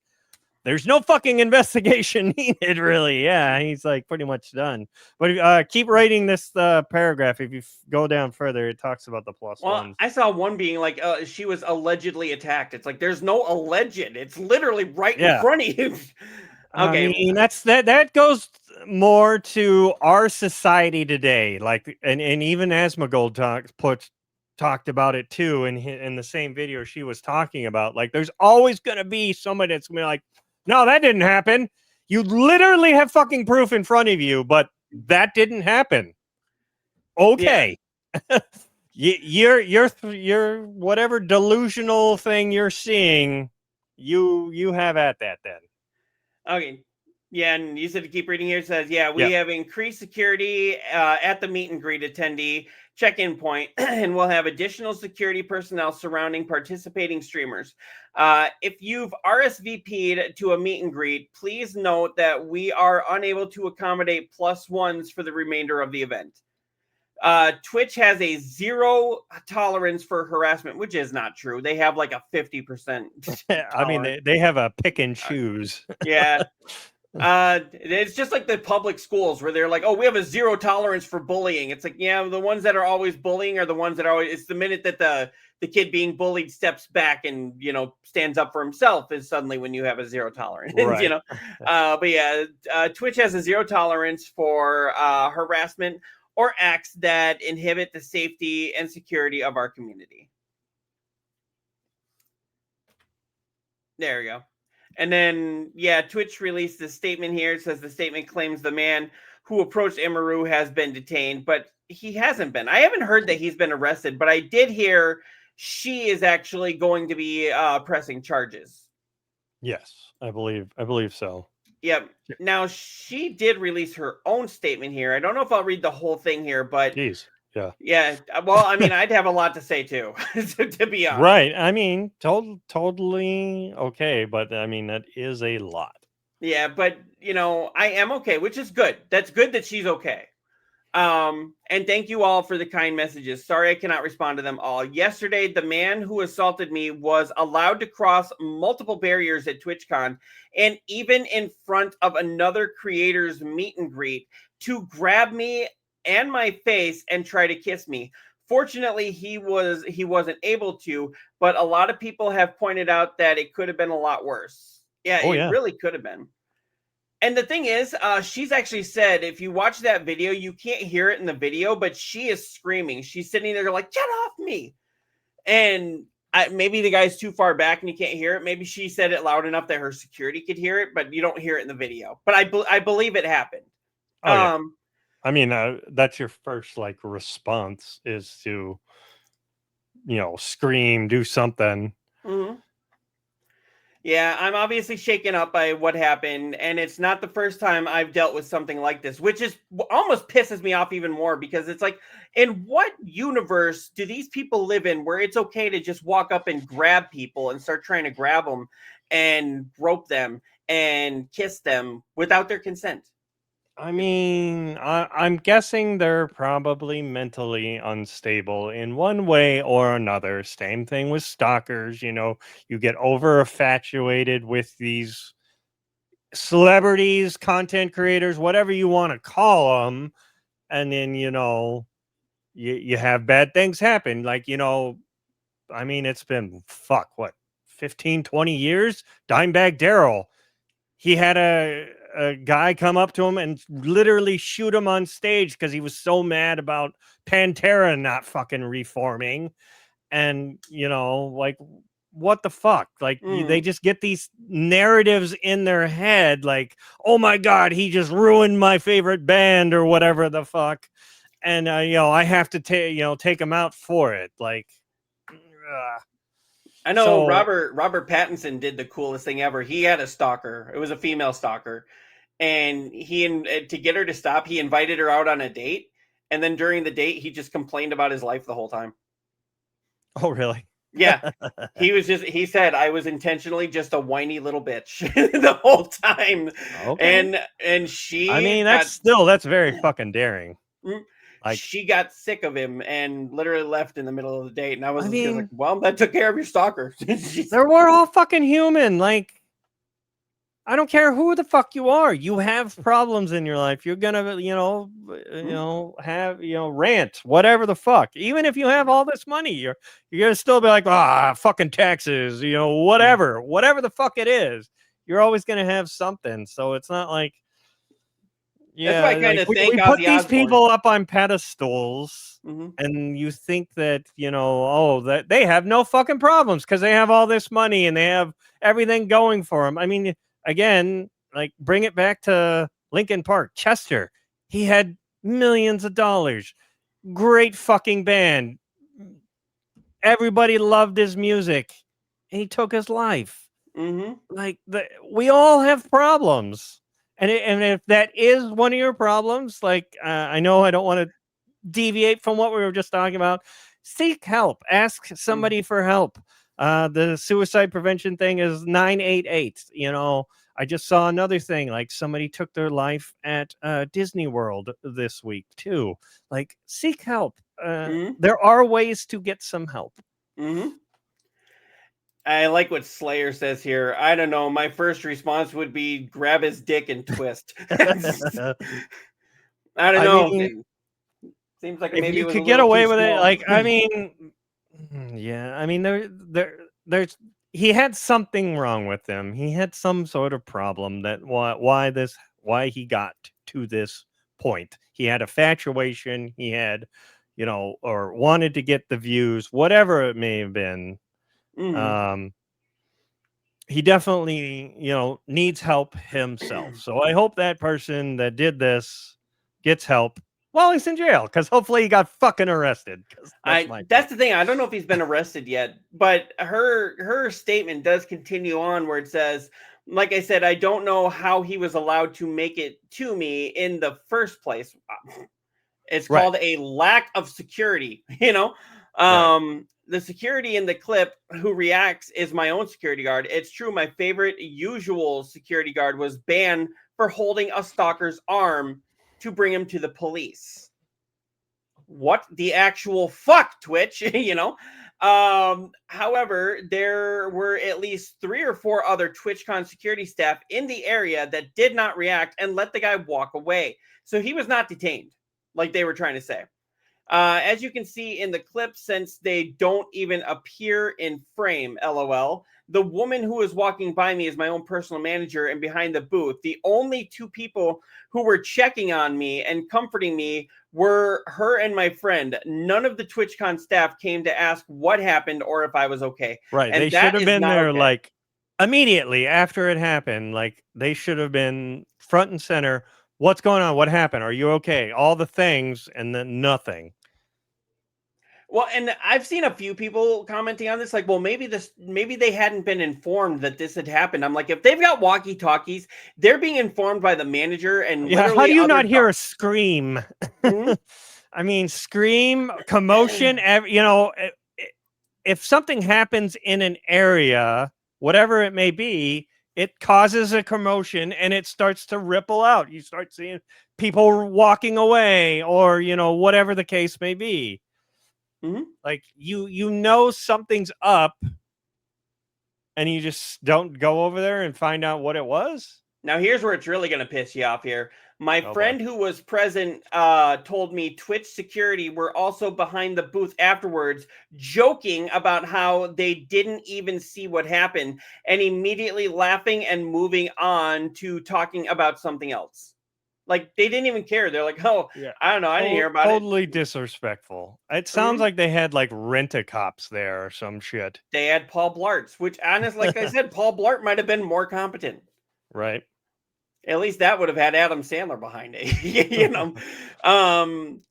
there's no fucking investigation needed, really. Yeah, he's like pretty much done. But keep writing this paragraph. If you go down further, it talks about the plus ones. I saw one being like, she was allegedly attacked. It's like, there's no alleged. It's literally right in front of you. Okay. I mean, that goes more to our society today. Like, and even Asmongold talked about it too in the same video she was talking about. Like, there's always going to be somebody that's going to be like, no, that didn't happen. You literally have fucking proof in front of you, but that didn't happen. Okay. Yeah. You're whatever delusional thing you're seeing, you have at that then. Okay. Yeah, and you said to keep reading here. It says, we have increased security at the meet and greet attendee check-in point, and we'll have additional security personnel surrounding participating streamers. If you've RSVP'd to a meet and greet, please note that we are unable to accommodate +1s for the remainder of the event. Twitch has a 0 tolerance for harassment, which is not true. They have like a 50%. I mean, they have a pick and choose. Yeah. It's just like the public schools where they're like, oh, we have a 0 tolerance for bullying. It's like, yeah, the ones that are always bullying are the ones that are always, it's the minute that the kid being bullied steps back and, stands up for himself is suddenly when you have a 0 tolerance, right. But yeah, Twitch has a 0 tolerance for harassment or acts that inhibit the safety and security of our community. There we go. And then, Twitch released this statement here. It says the statement claims the man who approached Emiru has been detained, but he hasn't been. I haven't heard that he's been arrested, but I did hear she is actually going to be pressing charges. Yes, I believe so. Yep. Now, she did release her own statement here. I don't know if I'll read the whole thing here, but... Jeez. Yeah. Yeah. Well, I mean, I'd have a lot to say too, to be honest. Right. I mean, totally okay, but I mean, that is a lot. Yeah, but I am okay, which is good. That's good that she's okay. And thank you all for the kind messages. Sorry I cannot respond to them all. Yesterday, the man who assaulted me was allowed to cross multiple barriers at TwitchCon and even in front of another creator's meet and greet to grab me and my face and try to kiss me. Fortunately, he wasn't able to, but a lot of people have pointed out that it could have been a lot worse. Yeah, really could have been. And the thing is, she's actually said, if you watch that video, you can't hear it in the video, but she is screaming. She's sitting there like, get off me. And maybe the guy's too far back and you can't hear it. Maybe she said it loud enough that her security could hear it, but you don't hear it in the video. But I believe it happened. Oh, yeah. I mean, that's your first response is to, scream, do something. Mm-hmm. Yeah, I'm obviously shaken up by what happened, and it's not the first time I've dealt with something like this, which is almost pisses me off even more because it's like, in what universe do these people live in where it's okay to just walk up and grab people and start trying to grab them and rope them and kiss them without their consent? I mean, I'm guessing they're probably mentally unstable in one way or another. Same thing with stalkers. You get over infatuated with these celebrities, content creators, whatever you want to call them. And then, you have bad things happen. Like, I mean, it's been 15, 20 years? Dimebag Daryl. He had a guy come up to him and literally shoot him on stage because he was so mad about Pantera not fucking reforming. And, what the fuck? They just get these narratives in their head like, oh my God, he just ruined my favorite band or whatever the fuck. And, I have to take him out for it. I know Robert Pattinson did the coolest thing ever. He had a stalker. It was a female stalker. And to get her to stop, he invited her out on a date. And then during the date, he just complained about his life the whole time. Oh, really? Yeah. He said I was intentionally just a whiny little bitch the whole time. Okay. And she I mean, that's very fucking daring. Like, she got sick of him and literally left in the middle of the date. And I was I like, well, that took care of your stalker. we're all fucking human. Like, I don't care who the fuck you are. You have problems in your life. You're gonna, have, rant, whatever the fuck. Even if you have all this money, you're gonna still be like, fucking taxes, whatever the fuck it is. You're always gonna have something. So it's not like, that's why I kind of think we put these people up on pedestals, and you think that that they have no fucking problems because they have all this money and they have everything going for them. I mean, again, like, bring it back to Lincoln Park. Chester, he had millions of dollars, great fucking band, everybody loved his music, and he took his life. Like, we all have problems. And if that is one of your problems, like, I know I don't want to deviate from what we were just talking about, seek help. Ask somebody for help. The suicide prevention thing is 988. I just saw another thing, like somebody took their life at Disney World this week too. Like, seek help. There are ways to get some help. I like what Slayer says here. I don't know. My first response would be grab his dick and twist. I don't know. Mean, seems like if maybe you it was could a get little away too with it. small. Like, I mean, yeah. I mean, there's he had something wrong with him. He had some sort of problem that why he got to this point. He had a infatuation. He had, or wanted to get the views, whatever it may have been. He definitely, needs help himself. So I hope that person that did this gets help while he's in jail, because hopefully he got fucking arrested. That's the thing. I don't know if he's been arrested yet, but her statement does continue on where it says, like I said, I don't know how he was allowed to make it to me in the first place. It's called a lack of security, The security in the clip who reacts is my own security guard. It's true. My favorite usual security guard was banned for holding a stalker's arm to bring him to the police. What the actual fuck, Twitch? However, there were at least 3 or 4 other TwitchCon security staff in the area that did not react and let the guy walk away. So he was not detained, like they were trying to say. As you can see in the clip, since they don't even appear in frame, LOL, the woman who was walking by me is my own personal manager and behind the booth. The only 2 people who were checking on me and comforting me were her and my friend. None of the TwitchCon staff came to ask what happened or if I was okay. Right. And they should have been there, okay. like, immediately after it happened. Like, they should have been front and center. What's going on? What happened? Are you okay? All the things, and then nothing. Well, and I've seen a few people commenting on this, like, well, maybe they hadn't been informed that this had happened. I'm like, if they've got walkie-talkies, they're being informed by the manager and how do you not hear a scream? I mean, scream, commotion, if something happens in an area, whatever it may be, it causes a commotion and it starts to ripple out. You start seeing people walking away or, whatever the case may be. Like, something's up and you just don't go over there and find out what it was. Now, here's where it's really going to piss you off here. My friend who was present told me Twitch security were also behind the booth afterwards, joking about how they didn't even see what happened and immediately laughing and moving on to talking about something else. Like, they didn't even care. They're like, oh, yeah. I don't know. I didn't hear about it. Totally disrespectful. It sounds like they had, like, rent-a-cops there or some shit. They had Paul Blart's, which, honestly, like I said, Paul Blart might have been more competent. Right. At least that would have had Adam Sandler behind it,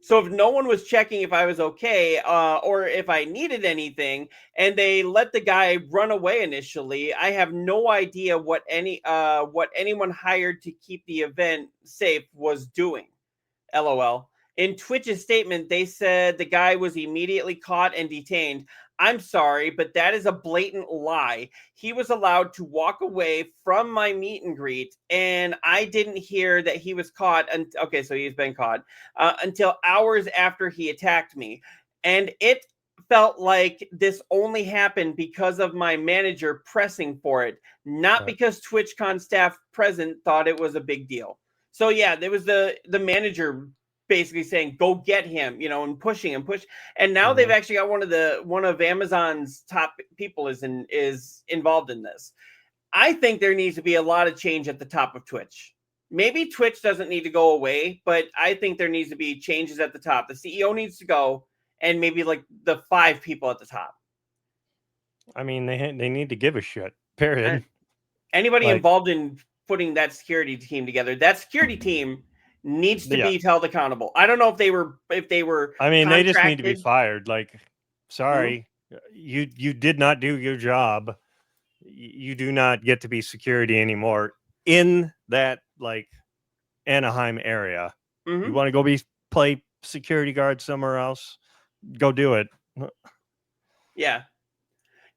So if no one was checking if I was okay or if I needed anything, and they let the guy run away initially, I have no idea what anyone hired to keep the event safe was doing. LOL. In Twitch's statement, they said the guy was immediately caught and detained. I'm sorry, but that is a blatant lie. He was allowed to walk away from my meet and greet, and I didn't hear that he was caught. Okay, so he's been caught until hours after he attacked me. And it felt like this only happened because of my manager pressing for it, not because TwitchCon staff present thought it was a big deal. So yeah, there was the manager basically saying, "Go get him," and pushing and push. And now they've actually got one of Amazon's top people is involved in this. I think there needs to be a lot of change at the top of Twitch. Maybe Twitch doesn't need to go away, but I think there needs to be changes at the top. The CEO needs to go, and maybe like the 5 people at the top. I mean, they need to give a shit. Period. Anybody involved in putting that security team together, that security team needs to be held accountable. I don't know if they were. I mean, they just need to be fired. Like, sorry, you did not do your job. You do not get to be security anymore in that like Anaheim area. You want to go play security guard somewhere else? Go do it. Yeah,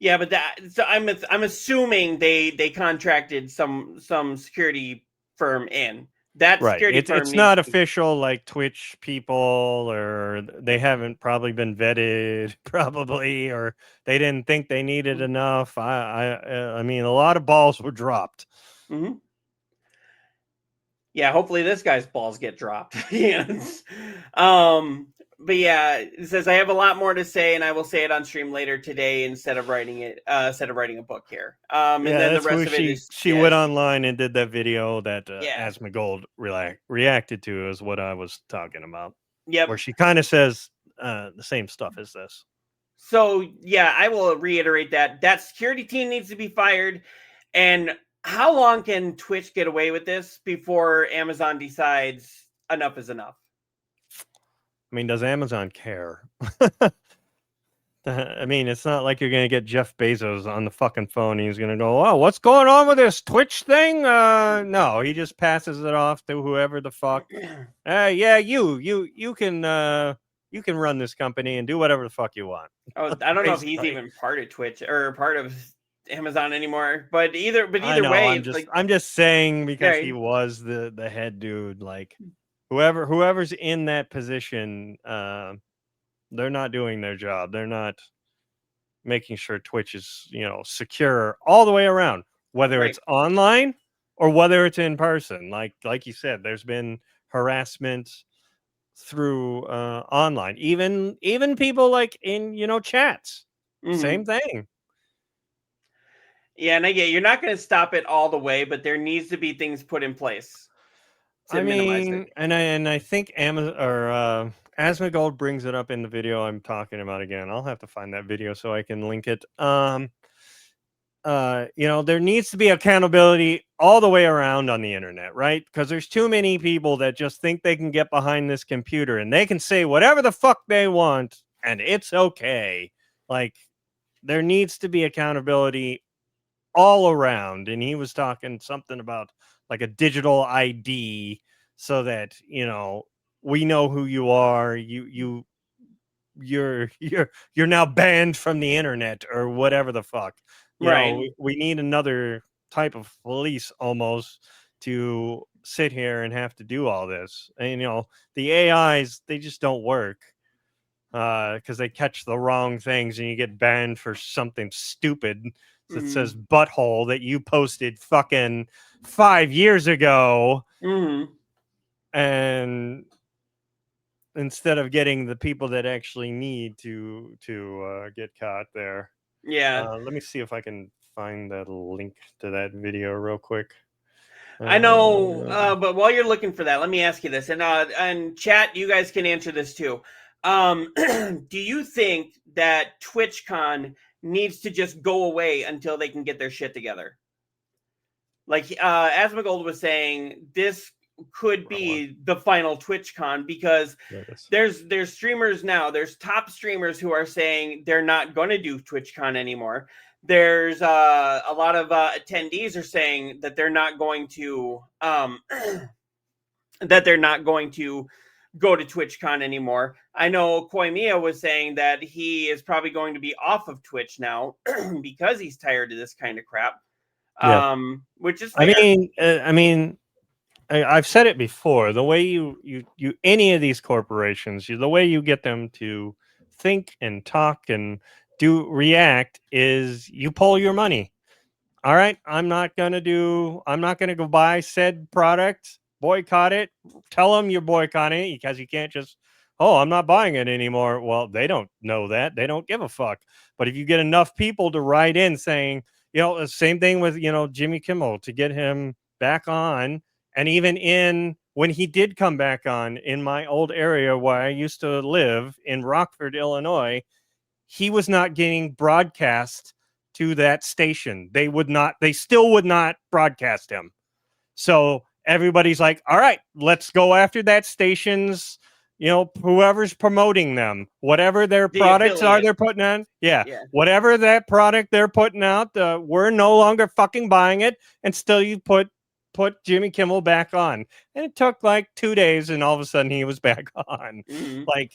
but so I'm assuming they contracted some security firm in. That security firm it's not official like Twitch people, or they haven't probably been vetted probably, or they didn't think they needed enough. I mean, a lot of balls were dropped. Yeah, hopefully this guy's balls get dropped. But yeah, it says I have a lot more to say, and I will say it on stream later today instead of writing a book here. And then the rest of it is she went online and did that video that Asmongold reacted to, is what I was talking about. Yep. Where she kind of says the same stuff as this. So yeah, I will reiterate that security team needs to be fired. And how long can Twitch get away with this before Amazon decides enough is enough? I mean, does Amazon care? I mean, it's not like you're going to get Jeff Bezos on the fucking phone. He's going to go, "Oh, what's going on with this Twitch thing?" No, he just passes it off to whoever the fuck. Yeah, you can run this company and do whatever the fuck you want. Oh, I don't know if he's even part of Twitch or part of Amazon anymore. But either way, I'm just saying, because he was the head dude. Like, whoever's in that position, they're not doing their job. They're not making sure Twitch is, secure all the way around, whether it's online or whether it's in person. Like you said, there's been harassment through online, even people like in chats. Same thing. Yeah, and you're not going to stop it all the way, but there needs to be things put in place to minimize it. And I think Amazon or Asmongold brings it up in the video I'm talking about again. I'll have to find that video so I can link it. There needs to be accountability all the way around on the internet, right? Because there's too many people that just think they can get behind this computer and they can say whatever the fuck they want and it's okay. Like, there needs to be accountability all around. And he was talking something about like a digital ID so that, we know who you are. You're now banned from the internet or whatever the fuck. We need another type of police almost to sit here and have to do all this. And the AIs, they just don't work because they catch the wrong things and you get banned for something stupid that says butthole that you posted fucking 5 years ago. And instead of getting the people that actually need to get caught there. Yeah. Let me see if I can find that link to that video real quick. I know, but while you're looking for that, let me ask you this, and chat, you guys can answer this too. Do you think that TwitchCon needs to just go away until they can get their shit together? Like Asmongold was saying, this could be the final TwitchCon because there's streamers now. There's top streamers who are saying they're not going to do TwitchCon anymore. There's a lot of attendees are saying that they're not going to go to TwitchCon anymore. I know Koimiya was saying that he is probably going to be off of Twitch now because he's tired of this kind of crap. Yeah. Which is fair. I mean, I've said it before. The way you any of these corporations, the way you get them to think and talk and react is you pull your money. All right, I'm not gonna go buy said product, boycott it, tell them you're boycotting it because you can't just, oh, I'm not buying it anymore. Well, they don't know that. They don't give a fuck. But if you get enough people to write in saying, the same thing with, Jimmy Kimmel, to get him back on. And even when he did come back on in my old area where I used to live in Rockford, Illinois, he was not getting broadcast to that station. They still would not broadcast him. So everybody's like, all right, let's go after that station's, whoever's promoting them, whatever their products are they're putting on. Yeah. Whatever that product they're putting out, we're no longer fucking buying it. And still you put Jimmy Kimmel back on. And it took like 2 days and all of a sudden he was back on. Mm-hmm. Like,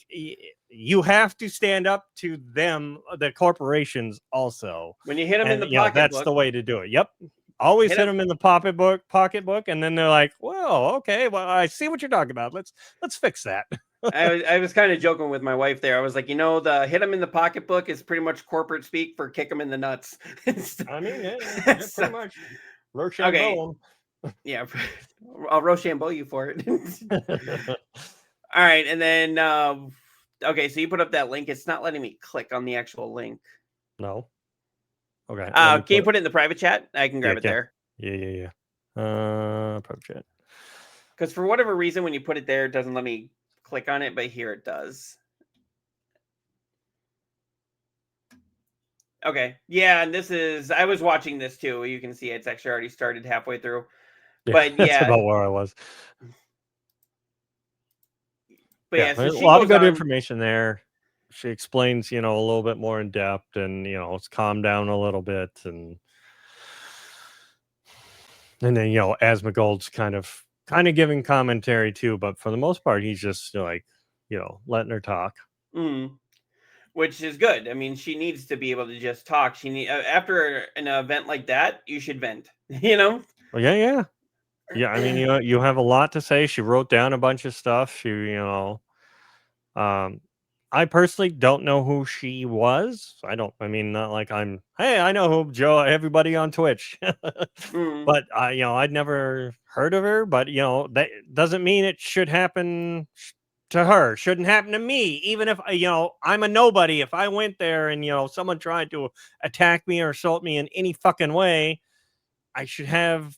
you have to stand up to them, the corporations also. When you hit them in the pocketbook. That's the way to do it. Yep. Always hit them in the pocketbook. And then they're like, well, okay, well, I see what you're talking about. Let's fix that. I was kind of joking with my wife there. I was like, the hit them in the pocketbook is pretty much corporate speak for kick them in the nuts. I mean, yeah pretty much. Okay. Yeah, I'll Rochambeau you for it. All right, and then okay, so you put up that link. It's not letting me click on the actual link. No. Okay. Can you put it in the private chat? I can grab it there. Yeah. Private chat. Because for whatever reason, when you put it there, it doesn't let me click on it, but here it does. Okay. Yeah, and I was watching this too. You can see it's actually already started halfway through. But that's about where I was. But so there's a lot of good information there. She explains, a little bit more in depth, and it's calmed down a little bit, and then Asmongold's kind of giving commentary too, but for the most part, he's just like, letting her talk. Mm-hmm. Which is good. I mean, she needs to be able to just talk. After an event like that, you should vent. Well, yeah. I mean, you have a lot to say. She wrote down a bunch of stuff. She, I personally don't know who she was. Not like I know who everybody on Twitch, but I'd never heard of her. But that doesn't mean it should happen to her. Shouldn't happen to me. Even if I'm a nobody. If I went there and someone tried to attack me or assault me in any fucking way, I should have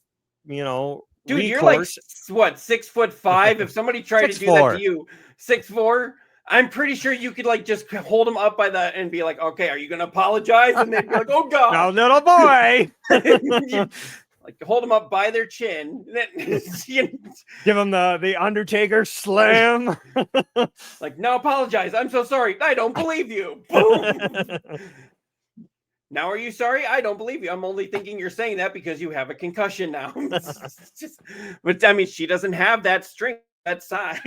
Dude, recourse. You're like what, 6'5"? If somebody tried to do that to you, 6'4", I'm pretty sure you could like just hold them up by the and be like, okay, are you gonna apologize? And they'd be like, oh god, no, little boy. Like hold them up by their chin. Give them the Undertaker slam. Like, no, apologize. I'm so sorry. I don't believe you. Boom. Now, are you sorry? I don't believe you. I'm only thinking you're saying that because you have a concussion now. But I mean, she doesn't have that strength, that size,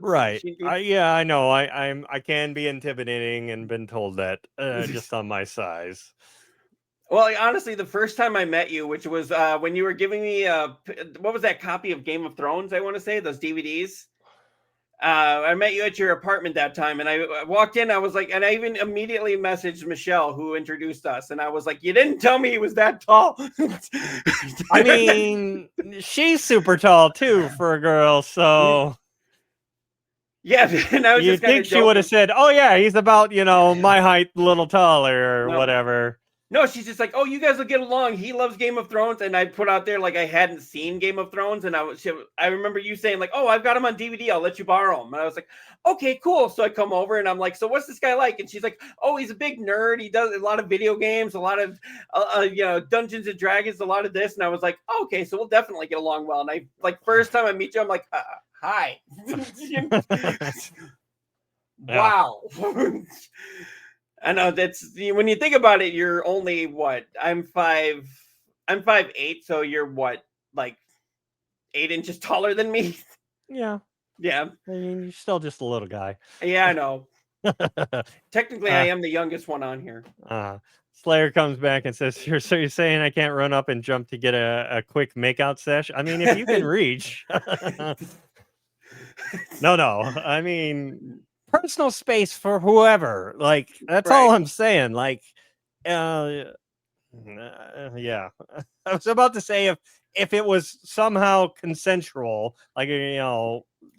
Right. I know. I can be intimidating and been told that just on my size. Well, honestly, the first time I met you, which was when you were giving me what was that copy of Game of Thrones? I want to say those DVDs. I met you at your apartment that time, and I walked in. I was like, and I even immediately messaged Michelle, who introduced us, and I was like, "You didn't tell me he was that tall." I mean, she's super tall too for a girl, so yeah. And I was you just think she would have said, "Oh yeah, he's about my height, a little taller, or whatever." No, she's just like, oh, you guys will get along. He loves Game of Thrones. And I put out there like I hadn't seen Game of Thrones. And I remember you saying like, oh, I've got him on DVD. I'll let you borrow him. And I was like, okay, cool. So I come over and I'm like, so what's this guy like? And she's like, oh, he's a big nerd. He does a lot of video games, a lot of, Dungeons and Dragons, a lot of this. And I was like, oh, okay, so we'll definitely get along well. And I like, first time I meet you, I'm like, hi. Wow. I know that's when you think about it, you're only what? I'm 5'8", so you're what, like 8 inches taller than me? Yeah. Yeah. I mean, you're still just a little guy. Yeah, I know. Technically, I am the youngest one on here. Slayer comes back and says, so you're saying I can't run up and jump to get a quick makeout sesh? I mean, if you can reach. No. I mean, personal space for whoever. Like, that's all I'm saying. Like, yeah. I was about to say if it was somehow consensual, like,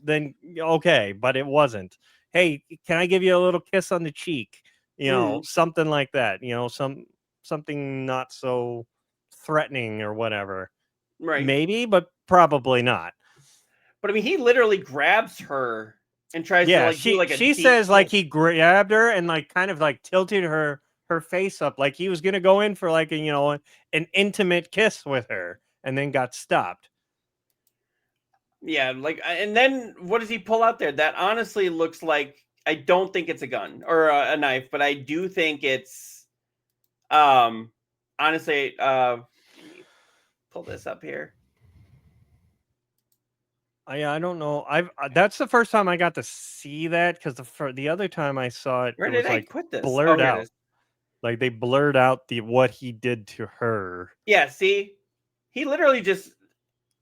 then okay, but it wasn't. Hey, can I give you a little kiss on the cheek? Something like that. Something not so threatening or whatever. Right. Maybe, but probably not. But I mean, he literally grabs her and tries to like do like a. She says like he grabbed her and like kind of like tilted her face up like he was gonna go in for like an intimate kiss with her and then got stopped. Yeah, like, and then what does he pull out there? That honestly looks like, I don't think it's a gun or a knife, but I do think it's honestly pull this up here. I don't know. That's the first time I got to see that, because the other time I saw it, Where it did was I like put this? blurred out. Like they blurred out what he did to her. Yeah, see, he literally just.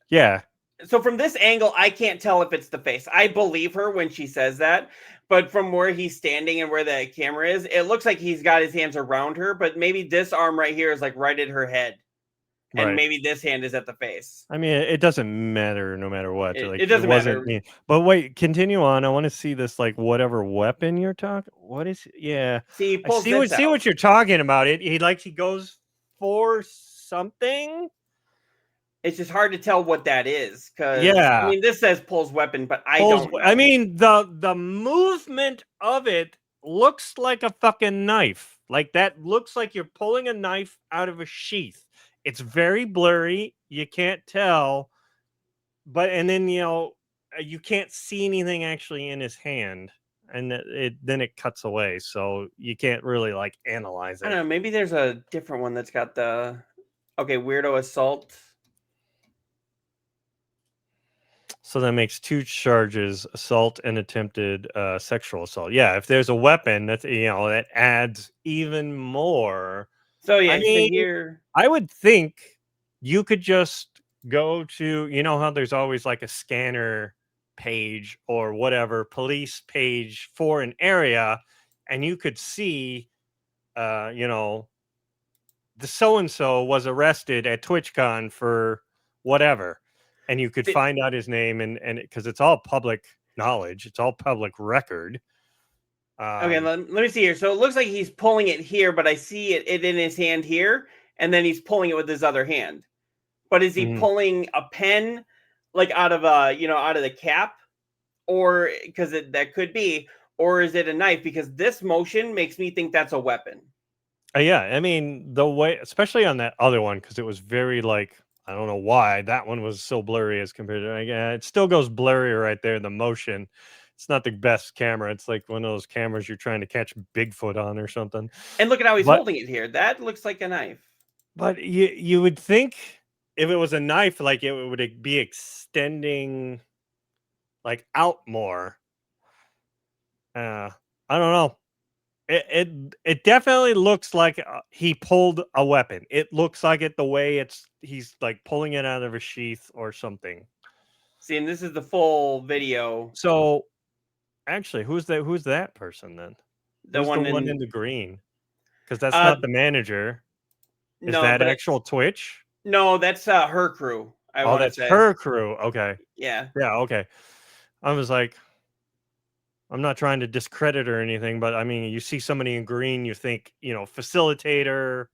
Yeah. So from this angle, I can't tell if it's the face. I believe her when she says that, but from where he's standing and where the camera is, it looks like he's got his hands around her. But maybe this arm right here is like right at her head. And maybe this hand is at the face. I mean, it doesn't matter no matter what. It doesn't matter. But wait, continue on. I want to see this, like, whatever weapon you're talking. What is it? Yeah. See, he pulls this out. See what you're talking about. He goes for something. It's just hard to tell what that is. Because, yeah. I mean, this says pulls weapon, but I don't know. I mean, the movement of it looks like a fucking knife. Like, that looks like you're pulling a knife out of a sheath. It's very blurry. You can't tell. And then, you can't see anything actually in his hand. And then it cuts away. So you can't really, like, analyze it. I don't know. Maybe there's a different one that's got the... Okay, weirdo assault. So that makes 2 charges: assault and attempted sexual assault. Yeah, if there's a weapon, that's that adds even more. So yeah, I mean, here I would think you could just go to, how there's always like a scanner page or whatever, police page for an area, and you could see, the so-and-so was arrested at TwitchCon for whatever. And you could find out his name, and because it's all public knowledge, it's all public record. Okay, let me see here. So it looks like he's pulling it here, but I see it in his hand here, and then he's pulling it with his other hand. But is he pulling a pen, like out of out of the cap, or because that could be, or is it a knife? Because this motion makes me think that's a weapon. Yeah, I mean the way, especially on that other one, because it was very like. I don't know why that one was so blurry as compared to it still goes blurry right there. The motion, it's not the best camera. It's like one of those cameras you're trying to catch Bigfoot on or something. And look at how he's holding it here. That looks like a knife. But you would think if it was a knife, like it would be extending like out more. I don't know. It definitely looks like he pulled a weapon. It looks like it the way he's like pulling it out of a sheath or something. See, and this is the full video. So, actually, who's that person then? The one in the green, because that's not the manager. Is that actual Twitch? No, that's her crew. That's her crew. Okay. Yeah. Yeah. Okay. I was like. I'm not trying to discredit or anything, but I mean, you see somebody in green, you think, facilitator.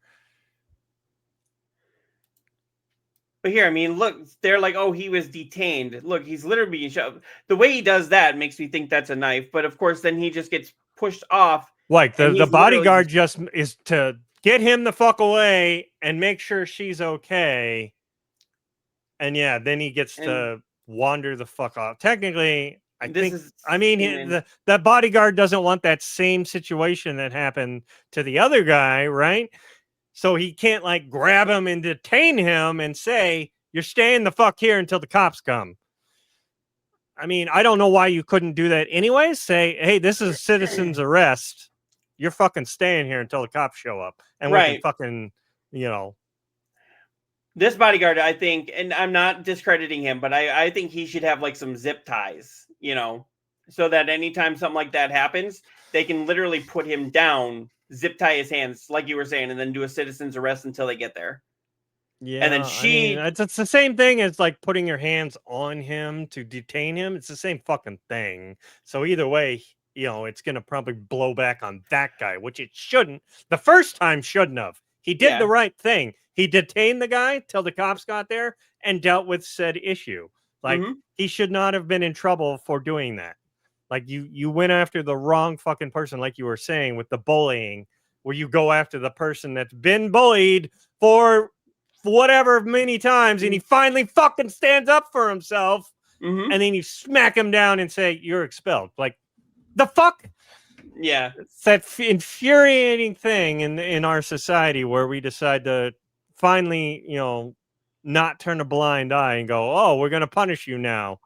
But here, I mean, look, they're like, oh, he was detained. Look, he's literally being shoved. The way he does that makes me think that's a knife. But of course, then he just gets pushed off. Like the bodyguard just is to get him the fuck away and make sure she's okay. And yeah, then he gets to wander the fuck off. Technically, the bodyguard doesn't want that same situation that happened to the other guy, right? So he can't like grab him and detain him and say, you're staying the fuck here until the cops come. I mean, I don't know why you couldn't do that anyway. Say, hey, this is a citizen's arrest. You're fucking staying here until the cops show up, and we can fucking, This bodyguard, I think, and I'm not discrediting him, but I think he should have like some zip ties, so that anytime something like that happens, they can literally put him down, zip tie his hands, like you were saying, and then do a citizen's arrest until they get there. Yeah, and then it's the same thing as like putting your hands on him to detain him. It's the same fucking thing. So either way, it's gonna probably blow back on that guy, which it shouldn't. The first time shouldn't have. He did the right thing. He detained the guy till the cops got there and dealt with said issue. Like he should not have been in trouble for doing that. Like you went after the wrong fucking person, like you were saying with the bullying, where you go after the person that's been bullied for whatever many times, and he finally fucking stands up for himself, and then you smack him down and say you're expelled. Like the fuck? Yeah, it's that infuriating thing in our society where we decide to finally, not turn a blind eye and go, oh, we're gonna punish you now.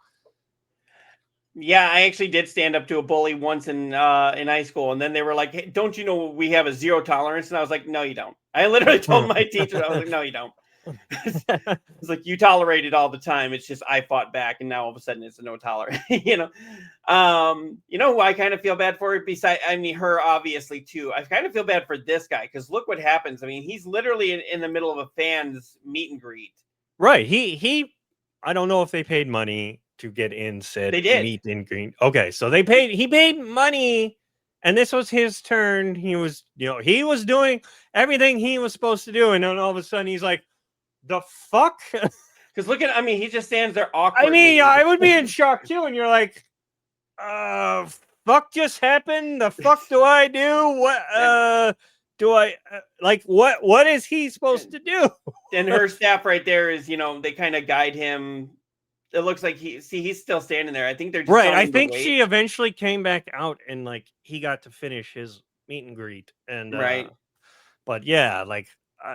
Yeah, I actually did stand up to a bully once in high school, and then they were like, hey, don't you know we have a zero tolerance? And I was like, no, you don't. I literally told my teacher, I was like, no, you don't. It's like, you tolerate it all the time. It's just I fought back, and now all of a sudden it's a no tolerance. Who I kind of feel bad for it. Besides, her obviously too. I kind of feel bad for this guy because look what happens. I mean, he's literally in the middle of a fan's meet and greet. Right. He. I don't know if they paid money to get in said meet and greet. Okay, so he paid money. And this was his turn. He was doing everything he was supposed to do, and then all of a sudden he's like, the fuck? Because he just stands there awkwardly. I mean, I would be in shock too, and you're like, fuck just happened? The fuck do I do? What do I like what is he supposed to do? And her staff right there is, they kind of guide him. It looks like he's still standing there. I think they're just right. I think she eventually came back out, and like he got to finish his meet and greet, and right. But yeah, like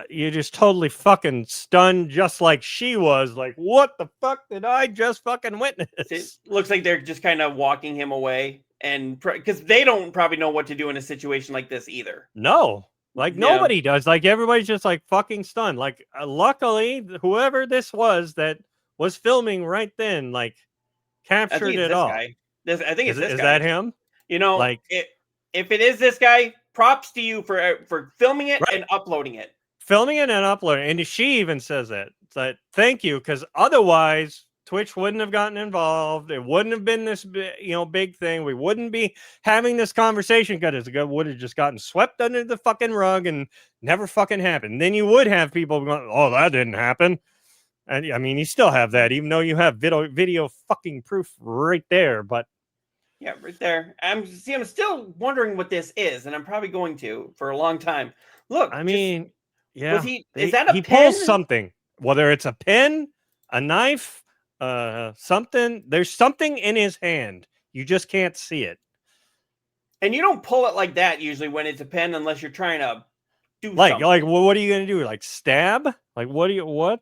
you're just totally fucking stunned, just like she was. Like, what the fuck did I just fucking witness? It looks like they're just kind of walking him away, and because they don't probably know what to do in a situation like this either. No, like nobody does. Like everybody's just like fucking stunned. Like luckily, whoever this was that was filming right then, like captured it all. Guy. I think it's this guy. Is that him? Like if it is this guy, props to you for filming it and uploading it. Filming it and uploading, and she even says that. It's like, thank you, because otherwise Twitch wouldn't have gotten involved. It wouldn't have been this, big thing. We wouldn't be having this conversation because it would have just gotten swept under the fucking rug and never fucking happened. Then you would have people going, "Oh, that didn't happen." And I mean, you still have that, even though you have video fucking proof right there. But yeah, right there. I'm still wondering what this is, and I'm probably going to for a long time. Look, I mean. Yeah, is that a pen? He pulls something, whether it's a pen, a knife, something. There's something in his hand. You just can't see it. And you don't pull it like that usually when it's a pen, unless you're trying to do something. Like, well, what are you gonna do? Like stab? Like, what?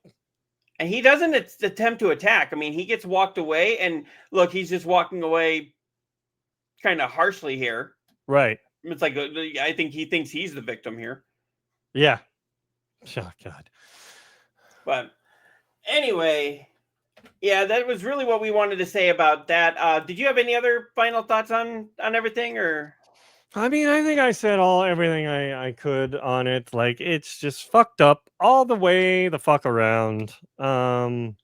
And he doesn't attempt to attack. I mean, he gets walked away, and look, he's just walking away, kind of harshly here. Right. It's like I think he thinks he's the victim here. Yeah. Oh God. But anyway, yeah, that was really what we wanted to say about that. Did you have any other final thoughts on everything, or? I mean, I think I said everything I could on it. Like, it's just fucked up all the way the fuck around. I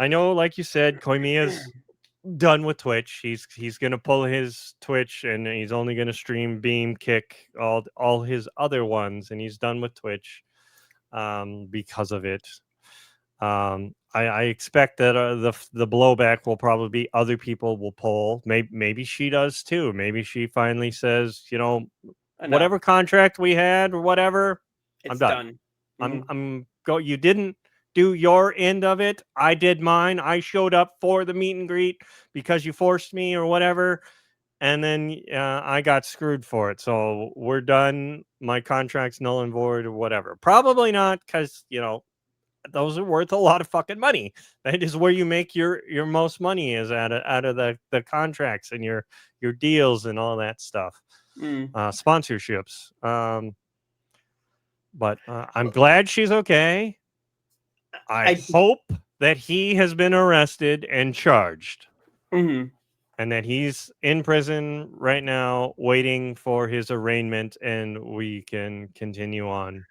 know, like you said, Koimia's done with Twitch. He's gonna pull his Twitch, and he's only gonna stream Beam, Kick, all his other ones, and he's done with Twitch because of it. I expect that the blowback will probably be other people will pull. Maybe she does too. Maybe she finally says, whatever contract we had or whatever, I'm done. I'm go. You didn't do your end of it. I did mine. I showed up for the meet and greet because you forced me or whatever. And then I got screwed for it. So we're done. My contract's null and void or whatever. Probably not because, those are worth a lot of fucking money. That is where you make your most money, is out of the contracts and your deals and all that stuff. Sponsorships. But I'm glad she's okay. I hope that he has been arrested and charged. Mm-hmm. And that he's in prison right now waiting for his arraignment, and we can continue on.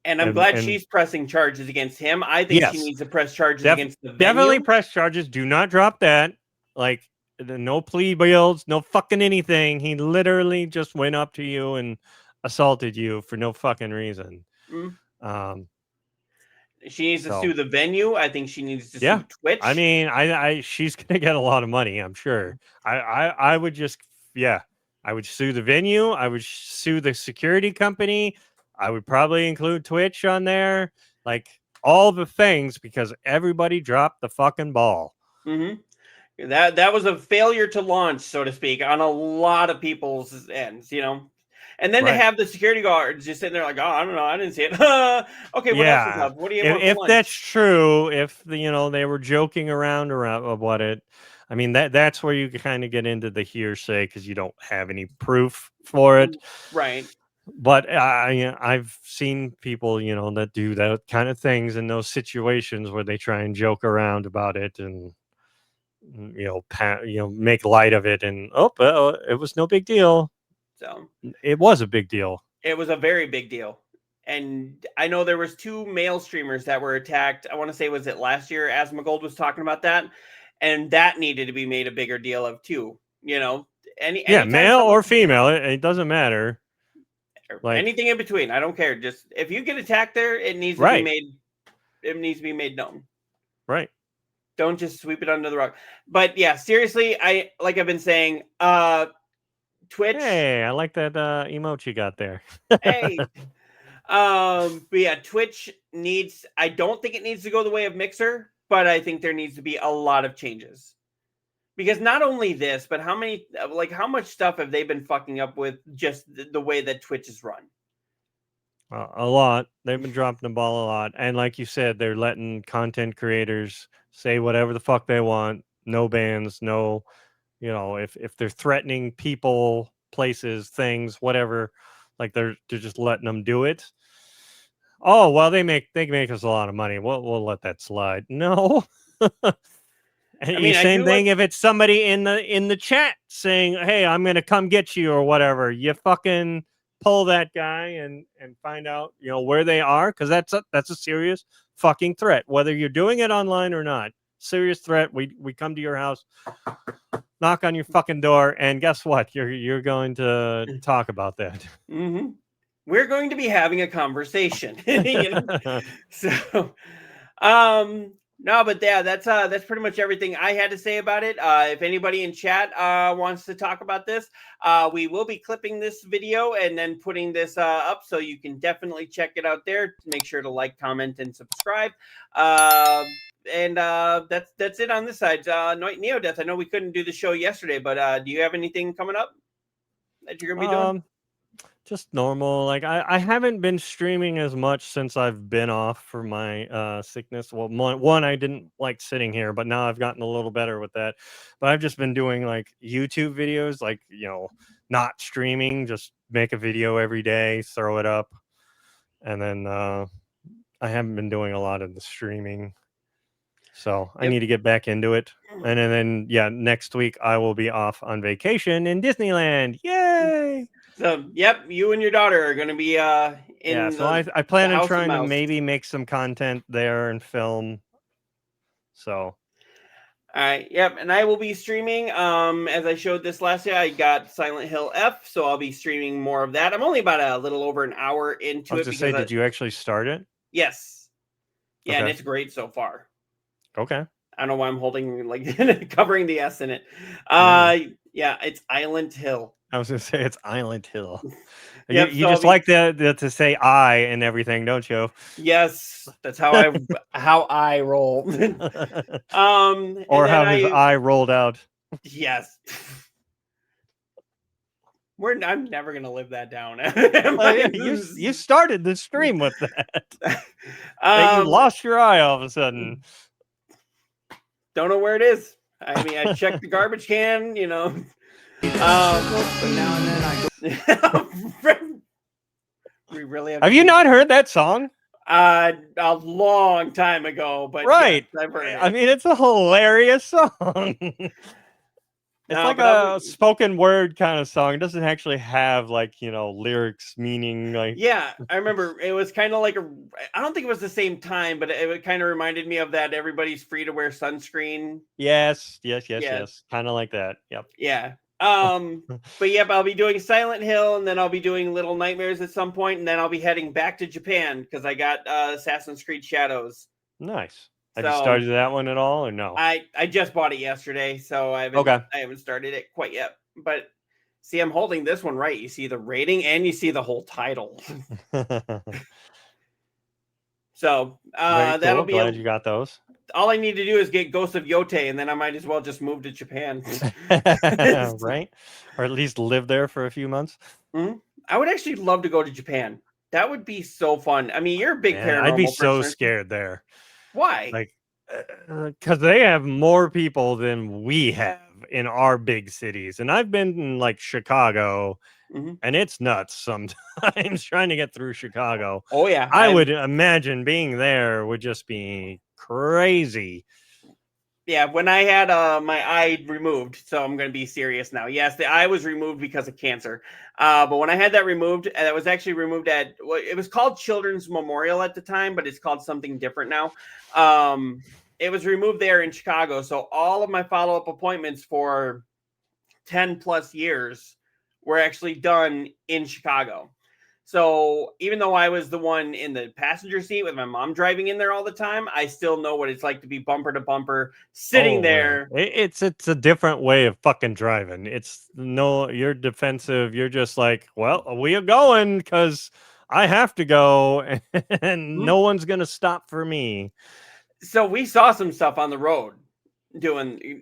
And I'm glad she's pressing charges against him. I think she needs to press charges against the venue. Definitely press charges. Do not drop that. Like, no plea deals, no fucking anything. He literally just went up to you and assaulted you for no fucking reason. She needs to sue the venue. I think she needs to sue Twitch. I mean, she's gonna get a lot of money, I'm sure. I would just, I would sue the venue. I would sue the security company. I would probably include Twitch on there, like all the things, because everybody dropped the fucking ball. Mm-hmm. That was a failure to launch, so to speak, on a lot of people's ends, you know. And then to have the security guards just sitting there like, oh, I don't know, I didn't see it. Okay, what else is up? What do you want? If that's true, if they were joking around about it, I mean that's where you kind of get into the hearsay because you don't have any proof for it, right? But I've seen people, that do that kind of things in those situations where they try and joke around about it and make light of it, and it was no big deal. So it was a big deal. It was a very big deal. And I know there was 2 male streamers that were attacked. I want to say, was it last year? Asmongold was talking about that. And that needed to be made a bigger deal of too. Male or female. It doesn't matter. Like anything in between. I don't care. Just if you get attacked there, it needs to be made. It needs to be made known. Right. Don't just sweep it under the rug. But yeah, seriously, like I've been saying, Twitch. Hey, I like that emote you got there. Hey. But yeah, Twitch needs, I don't think it needs to go the way of Mixer, but I think there needs to be a lot of changes. Because not only this, but how much stuff have they been fucking up with just the way that Twitch is run? A lot. They've been dropping the ball a lot. And like you said, they're letting content creators say whatever the fuck they want. No bans, no... if they're threatening people, places, things, whatever, like they're just letting them do it. Oh, well, they make us a lot of money. We'll let that slide. No. Same thing if it's somebody in the chat saying, "Hey, I'm gonna come get you" or whatever. You fucking pull that guy and find out where they are, because that's a serious fucking threat, whether you're doing it online or not. Serious threat. We come to your house, knock on your fucking door, and guess what? You're going to talk about that. Mm-hmm. We're going to be having a conversation. So, no, but yeah, that's pretty much everything I had to say about it. If anybody in chat wants to talk about this, we will be clipping this video and then putting this up, so you can definitely check it out there. Make sure to like, comment, and subscribe. And that's it on this side. Neo-Deth, I know we couldn't do the show yesterday, but do you have anything coming up that you're gonna be doing? Just normal. Like I haven't been streaming as much since I've been off for my sickness. Well, one, I didn't like sitting here, but now I've gotten a little better with that. But I've just been doing like YouTube videos, like not streaming, just make a video every day, throw it up, and then I haven't been doing a lot of the streaming. So I need to get back into it. And then next week I will be off on vacation in Disneyland. Yay! So, yep, you and your daughter are going to be in. So I plan on trying to maybe make some content there and film. So. All right, yep, and I will be streaming. As I showed this last year, I got Silent Hill F, so I'll be streaming more of that. I'm only about a little over an hour into it. I was to say, did you actually start it? Yes. Yeah, and it's great so far. Okay. I don't know why I'm holding covering the S in it. Yeah, it's Island Hill. I was gonna say it's Island Hill. You just like to say "I" and everything, don't you? Yes, that's how I roll. Or how his eye rolled out. Yes. I'm never gonna live that down. You started the stream with that. And you Um, lost your eye all of a sudden. Don't know where it is. I mean, I checked the garbage can, you know. But now and then I go. We really Have you not heard that song? A long time ago, but Right. yes, I've heard it. I mean, it's a hilarious song. It's No, like but a spoken word kind of song. It doesn't actually have like, you know, lyrics, meaning like. Yeah, I remember it was kind of like I don't think it was the same time, but it kind of reminded me of that everybody's free to wear sunscreen. Yes. Yeah. Kind of like that. Yep. Yeah. But yep, I'll be doing Silent Hill, and then I'll be doing Little Nightmares at some point, and then I'll be heading back to Japan because I got Assassin's Creed Shadows. Nice. Have you started that one at all, or no? I just bought it yesterday, so I haven't started it quite yet. But see, I'm holding this one right. You see the rating, and you see the whole title. So that'll be. Glad you got those. All I need to do is get Ghost of Yotei, and then I might as well just move to Japan. Right? Or at least live there for a few months. Mm-hmm. I would actually love to go to Japan. That would be so fun. I mean, you're a big paranormal I'd be person. so scared there. Why? Like, because they have more people than we have in our big cities. And I've been in like Chicago, and it's nuts sometimes trying to get through Chicago. Oh, yeah. I would imagine being there would just be crazy. Yeah, when I had my eye removed, so I'm going to be serious now. Yes, the eye was removed because of cancer. But when I had that removed, that was actually removed at, it was called Children's Memorial at the time, but it's called something different now. It was removed there in Chicago. So all of my follow-up appointments for 10 plus years were actually done in Chicago. So even though I was the one in the passenger seat with my mom driving in there all the time, I still know what it's like to be bumper to bumper sitting there. Yeah. It's a different way of fucking driving. You're defensive. You're just like, well, we are going because I have to go, and no one's gonna stop for me. So we saw some stuff on the road during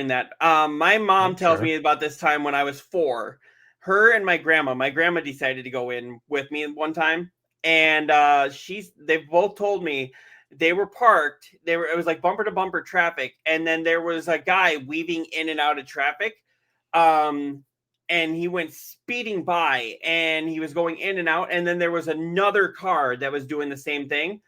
that. My mom tells me about this time when I was 4. Her and my grandma decided to go in with me one time, and they've both told me they were parked. It was like bumper to bumper traffic, and then there was a guy weaving in and out of traffic, and he went speeding by, and he was going in and out, and then there was another car that was doing the same thing,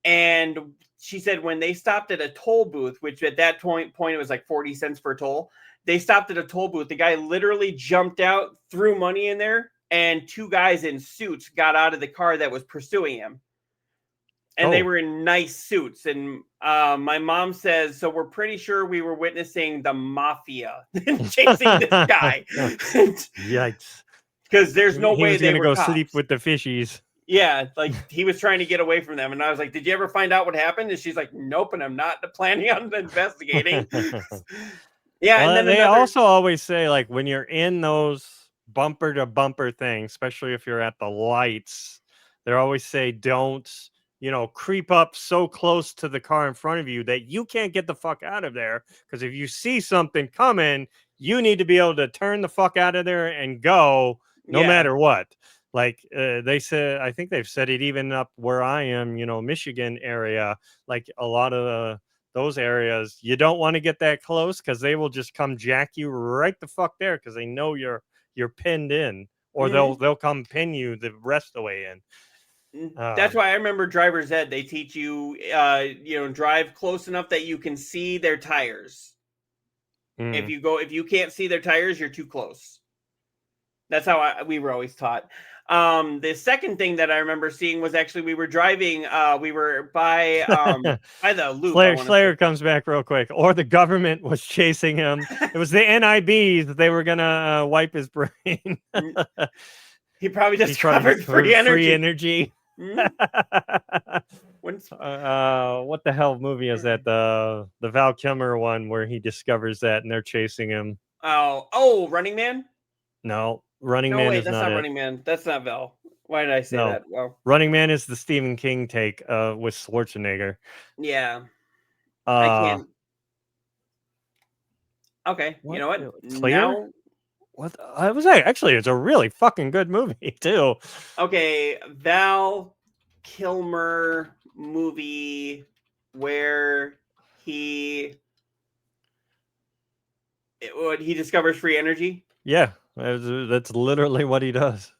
and she said when they stopped at a toll booth, which at that point it was like 40 cents per toll. They stopped at a toll booth. The guy literally jumped out, threw money in there, and 2 guys in suits got out of the car that was pursuing him. And they were in nice suits. And my mom says, so we're pretty sure we were witnessing the mafia chasing this guy. Yikes. Because there's no way they were going to go cops. sleep with the fishies. Yeah, like he was trying to get away from them. And I was like, did you ever find out what happened? And she's like, nope, and I'm not planning on investigating. Yeah, well, and then they also always say, like, when you're in those bumper to bumper things, especially if you're at the lights, they always say don't, creep up so close to the car in front of you that you can't get the fuck out of there. Because if you see something coming, you need to be able to turn the fuck out of there and go no matter what. Like they said, I think they've said it even up where I am, Michigan area, like a lot of those areas, you don't want to get that close because they will just come jack you right the fuck there because they know you're pinned in, or they'll come pin you the rest of the way in. That's why I remember driver's ed. They teach you, drive close enough that you can see their tires. If you can't see their tires, you're too close. That's how we were always taught. The second thing that I remember seeing was actually we were driving. We were by the loop. Slayer comes back real quick. Or the government was chasing him. It was the NIBs. They were gonna wipe his brain. He probably discovered free energy. What the hell movie is that? The Val Kilmer one where he discovers that and they're chasing him. Oh, Running Man. No, Running Man is that's not Running Man. That's not Val. Why did I say that? Well, Running Man is the Stephen King take with Schwarzenegger. Yeah. I can't. Okay. You know what? Clear? What I was actually, it's a really fucking good movie too. Okay, Val Kilmer movie where he discovers free energy. Yeah, that's literally what he does.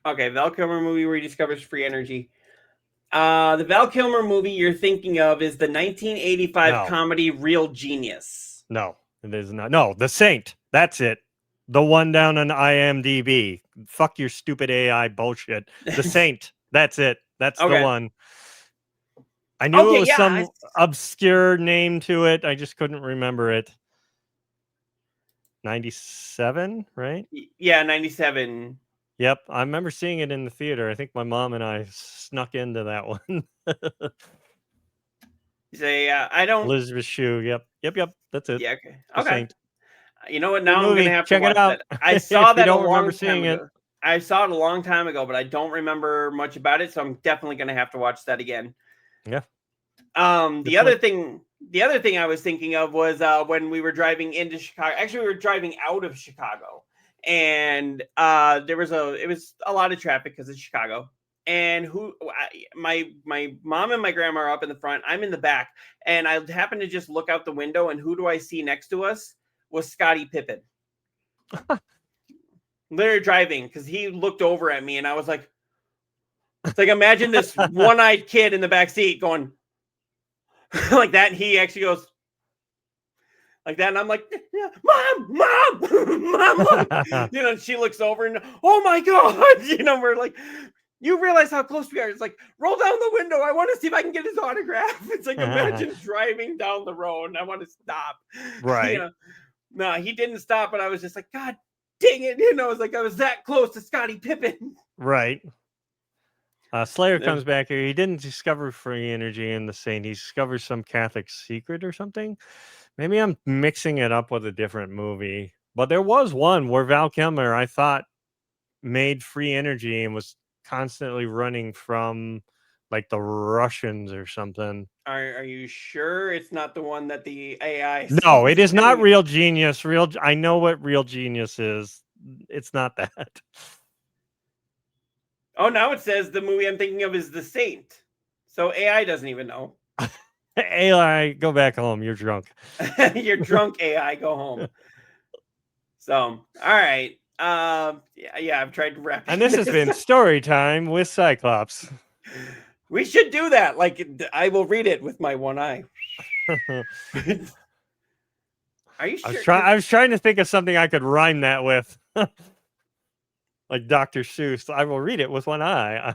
Okay, Val Kilmer movie where he discovers free energy. The Val Kilmer movie you're thinking of is the 1985 No. comedy Real Genius. No, it is not. No, The Saint. That's it. The one down on IMDb. Fuck your stupid AI bullshit. The Saint. That's it. That's the Okay. one. I knew Okay, it was yeah, some obscure name to it. I just couldn't remember it. 97, right? Yeah, 97. Yep. I remember seeing it in the theater. I think my mom and I snuck into that one. Say, I don't. Elizabeth Shue. Yep. That's it. Yeah, okay. The Okay. Saint. You know what? Good Now I'm movie. gonna have Check to it watch out. that. I If saw you that a don't long remember time seeing it. ago. I saw it a long time ago, but I don't remember much about it, so I'm definitely gonna have to watch that again. Yeah. The other thing I was thinking of was when we were driving into Chicago. Actually, we were driving out of Chicago, and it was a lot of traffic because it's Chicago. And my mom and my grandma are up in the front. I'm in the back, and I happened to just look out the window, and who do I see next to us? Was Scottie Pippen. Literally driving, because he looked over at me, and I was like, it's like, imagine this one-eyed kid in the back seat going like that, and he actually goes like that, and I'm like, yeah, mom, look. You know, and she looks over and, oh my god, you know, we're like, you realize how close we are. It's like, roll down the window, I want to see if I can get his autograph. It's like, imagine driving down the road and I want to stop. Right. You know? No, he didn't stop, but I was just like, god dang it, you know, it's like I was that close to Scottie Pippen. Right. Slayer comes back here. He didn't discover free energy in the Saint. He discovers some Catholic secret or something. Maybe I'm mixing it up with a different movie. But there was one where Val Kilmer, I thought, made free energy and was constantly running from like the Russians or something. Are you sure it's not the one that the AI? No, it is not Real Genius. I know what Real Genius is. It's not that. Oh, now it says the movie I'm thinking of is The Saint. So AI doesn't even know. AI, go back home. You're drunk. You're drunk, AI. Go home. So, all right. Yeah, I've tried to wrap. And this has been Story Time with Cyclops. We should do that. Like, I will read it with my one eye. Are you sure? I was trying to think of something I could rhyme that with. Like Dr. Seuss. I will read it with one eye.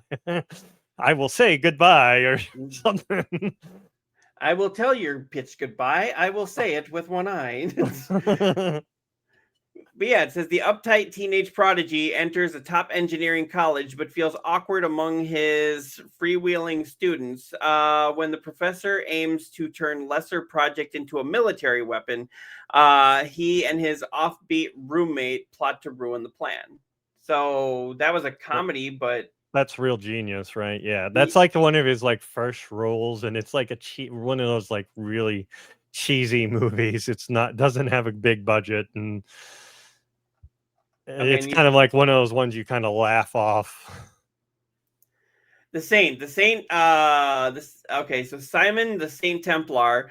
I will say goodbye or something. I will tell your pitch goodbye. I will say it with one eye. But yeah, it says the uptight teenage prodigy enters a top engineering college, but feels awkward among his freewheeling students. When the professor aims to turn lesser project into a military weapon, he and his offbeat roommate plot to ruin the plan. So that was a comedy, but that's Real Genius, right? Yeah, that's like one of his like first roles, and it's like one of those like really cheesy movies. Doesn't have a big budget, and it's kind of like one of those ones you kind of laugh off. The Saint. Okay, so Simon the Saint Templar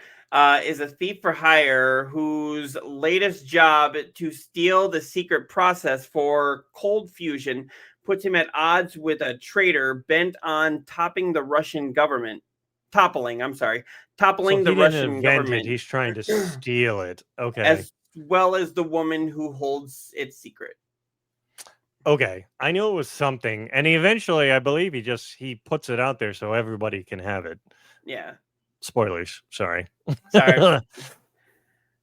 is a thief for hire whose latest job to steal the secret process for cold fusion puts him at odds with a traitor bent on toppling the Russian government. Toppling the Russian government. He's trying to steal it. Okay. As well as the woman who holds its secret. Okay, I knew it was something, and eventually, I believe he puts it out there so everybody can have it. Yeah. Spoilers. Sorry.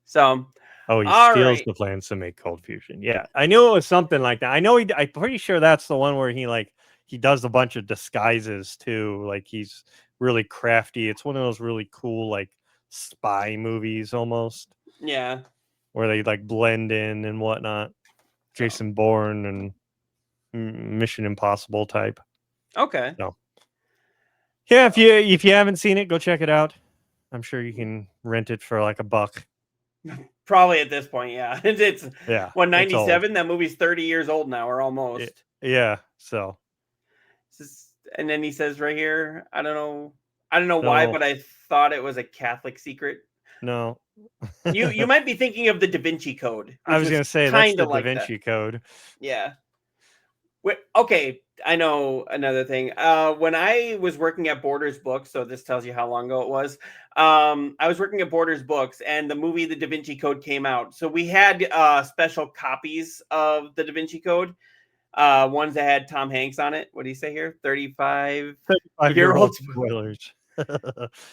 So. Oh, he steals the plans to make cold fusion. Yeah, I knew it was something like that. I'm pretty sure that's the one where he does a bunch of disguises too. Like he's really crafty. It's one of those really cool like spy movies almost. Yeah. Where they like blend in and whatnot. Jason Bourne and Mission Impossible type. Okay. No. Yeah, if you haven't seen it, go check it out. I'm sure you can rent it for like $1. Probably at this point, yeah. It's Yeah, what, it's old. 97? That movie's 30 years old now, or almost. Yeah, so. And then he says right here, I don't know why, No. but I thought it was a Catholic secret. No. You might be thinking of the Da Vinci Code. I was going to say that's the like Da Vinci Code. Yeah. Okay, I know another thing. When I was working at Borders Books, so this tells you how long ago it was. I was working at Borders Books, and the movie The Da Vinci Code came out. So we had special copies of the Da Vinci Code. Ones that had Tom Hanks on it. What do you say here? 35-year-old spoilers.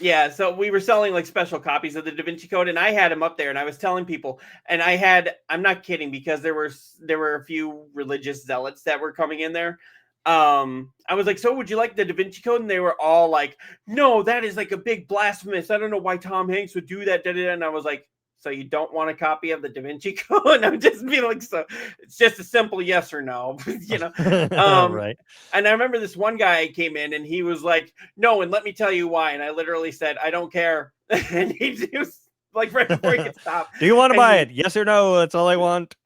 Yeah, so we were selling like special copies of the Da Vinci Code, and I had them up there, and I was telling people, and I'm not kidding, because there were a few religious zealots that were coming in there. I was like, so would you like the Da Vinci Code? And they were all like, no, that is like a big blasphemous. I don't know why Tom Hanks would do that. And I was like, so you don't want a copy of the Da Vinci Code? And I'm just being like, so it's just a simple yes or no, Right. And I remember this one guy came in and he was like, no, and let me tell you why. And I literally said, I don't care. And he was like, right before he could stop. Do you want to buy it? Yes or no? That's all I want.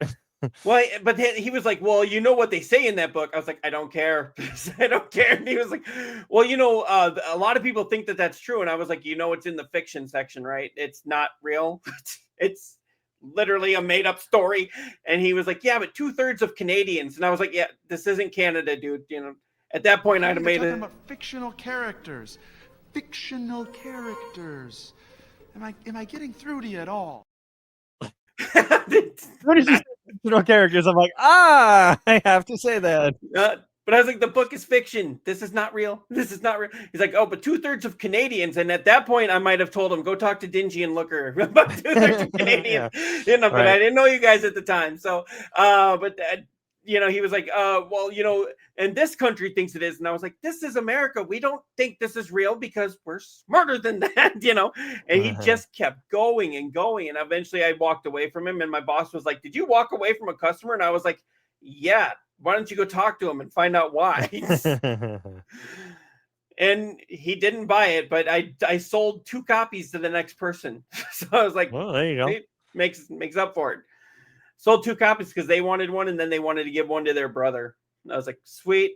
Well, but he was like, well, you know what they say in that book. I was like, I don't care. I don't care. And he was like, well, a lot of people think that that's true. And I was like, it's in the fiction section, right? It's not real. It's literally a made up story. And he was like, yeah, but 2/3 of Canadians. And I was like, yeah, this isn't Canada, dude. At that point, I'd have made it. About fictional characters. Fictional characters. Am I getting through to you at all? What did you say? Fictional characters. I'm like, I have to say that. But I was like, the book is fiction. This is not real. This is not real. He's like, oh, but 2/3 of Canadians. And at that point, I might have told him, go talk to Dingy and Looker about 2/3 of Canadians. Yeah. But Right. I didn't know you guys at the time. So, he was like, well, and this country thinks it is. And I was like, this is America. We don't think this is real because we're smarter than that, And he just kept going and going. And eventually I walked away from him. And my boss was like, did you walk away from a customer? And I was like, yeah. Why don't you go talk to him and find out why? And he didn't buy it, but I sold 2 copies to the next person. So I was like, well, there you go. Makes up for it. Sold 2 copies because they wanted one, and then they wanted to give one to their brother. And I was like, sweet.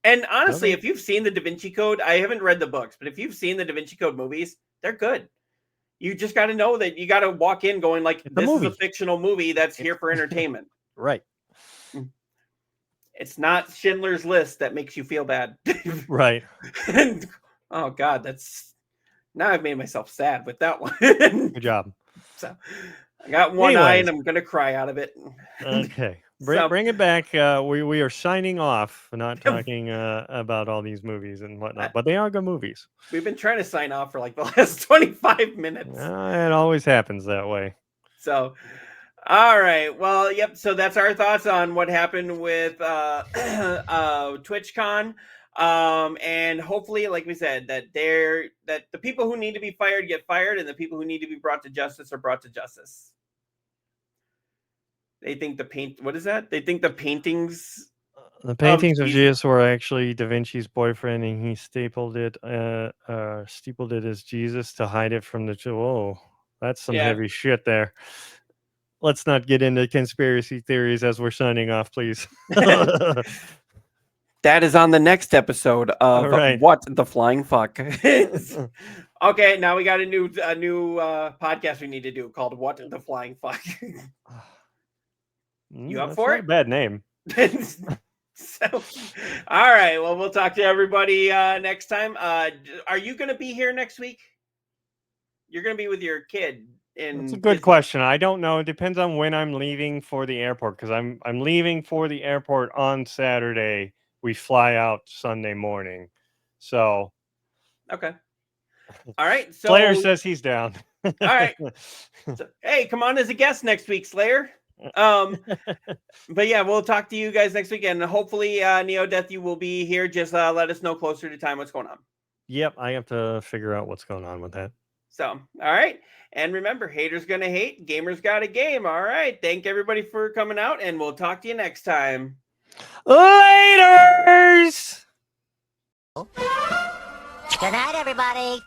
And honestly, if you've seen the Da Vinci Code, I haven't read the books, but if you've seen the Da Vinci Code movies, they're good. You just got to know that you got to walk in going like, this is a fictional movie that's here for entertainment. Right. It's not Schindler's List that makes you feel bad. Right. And, oh God, now I've made myself sad with that one. Good job. So I got one eye and I'm gonna cry out of it. Okay. Bring it back. We are signing off, not talking about all these movies and whatnot, but they are good movies. We've been trying to sign off for like the last 25 minutes. It always happens that way. So all right. Well, yep. So that's our thoughts on what happened with TwitchCon. And hopefully, like we said, that the people who need to be fired get fired, and the people who need to be brought to justice are brought to justice. They think what is that? They think the paintings of Jesus were actually Da Vinci's boyfriend, and he stapled it as Jesus to hide it from the. Whoa, that's some heavy shit there. Let's not get into conspiracy theories as we're signing off, please. That is on the next episode of What the Flying Fuck. Okay, now we got a new podcast we need to do called What the Flying Fuck. You up for it? A bad name. So, all right. Well, we'll talk to everybody next time. Are you going to be here next week? You're going to be with your kid. That's a good question. I don't know. It depends on when I'm leaving for the airport, because I'm leaving for the airport on Saturday. We fly out Sunday morning. So okay. All right. So Slayer says he's down. All right. So, hey, come on as a guest next week, Slayer. But yeah, we'll talk to you guys next week, and hopefully Neo-Deth, you will be here. Just let us know closer to time what's going on. Yep, I have to figure out what's going on with that. So, all right. And remember, haters gonna hate, gamers got a game. All right. Thank everybody for coming out, and we'll talk to you next time. Laters! Good night, everybody.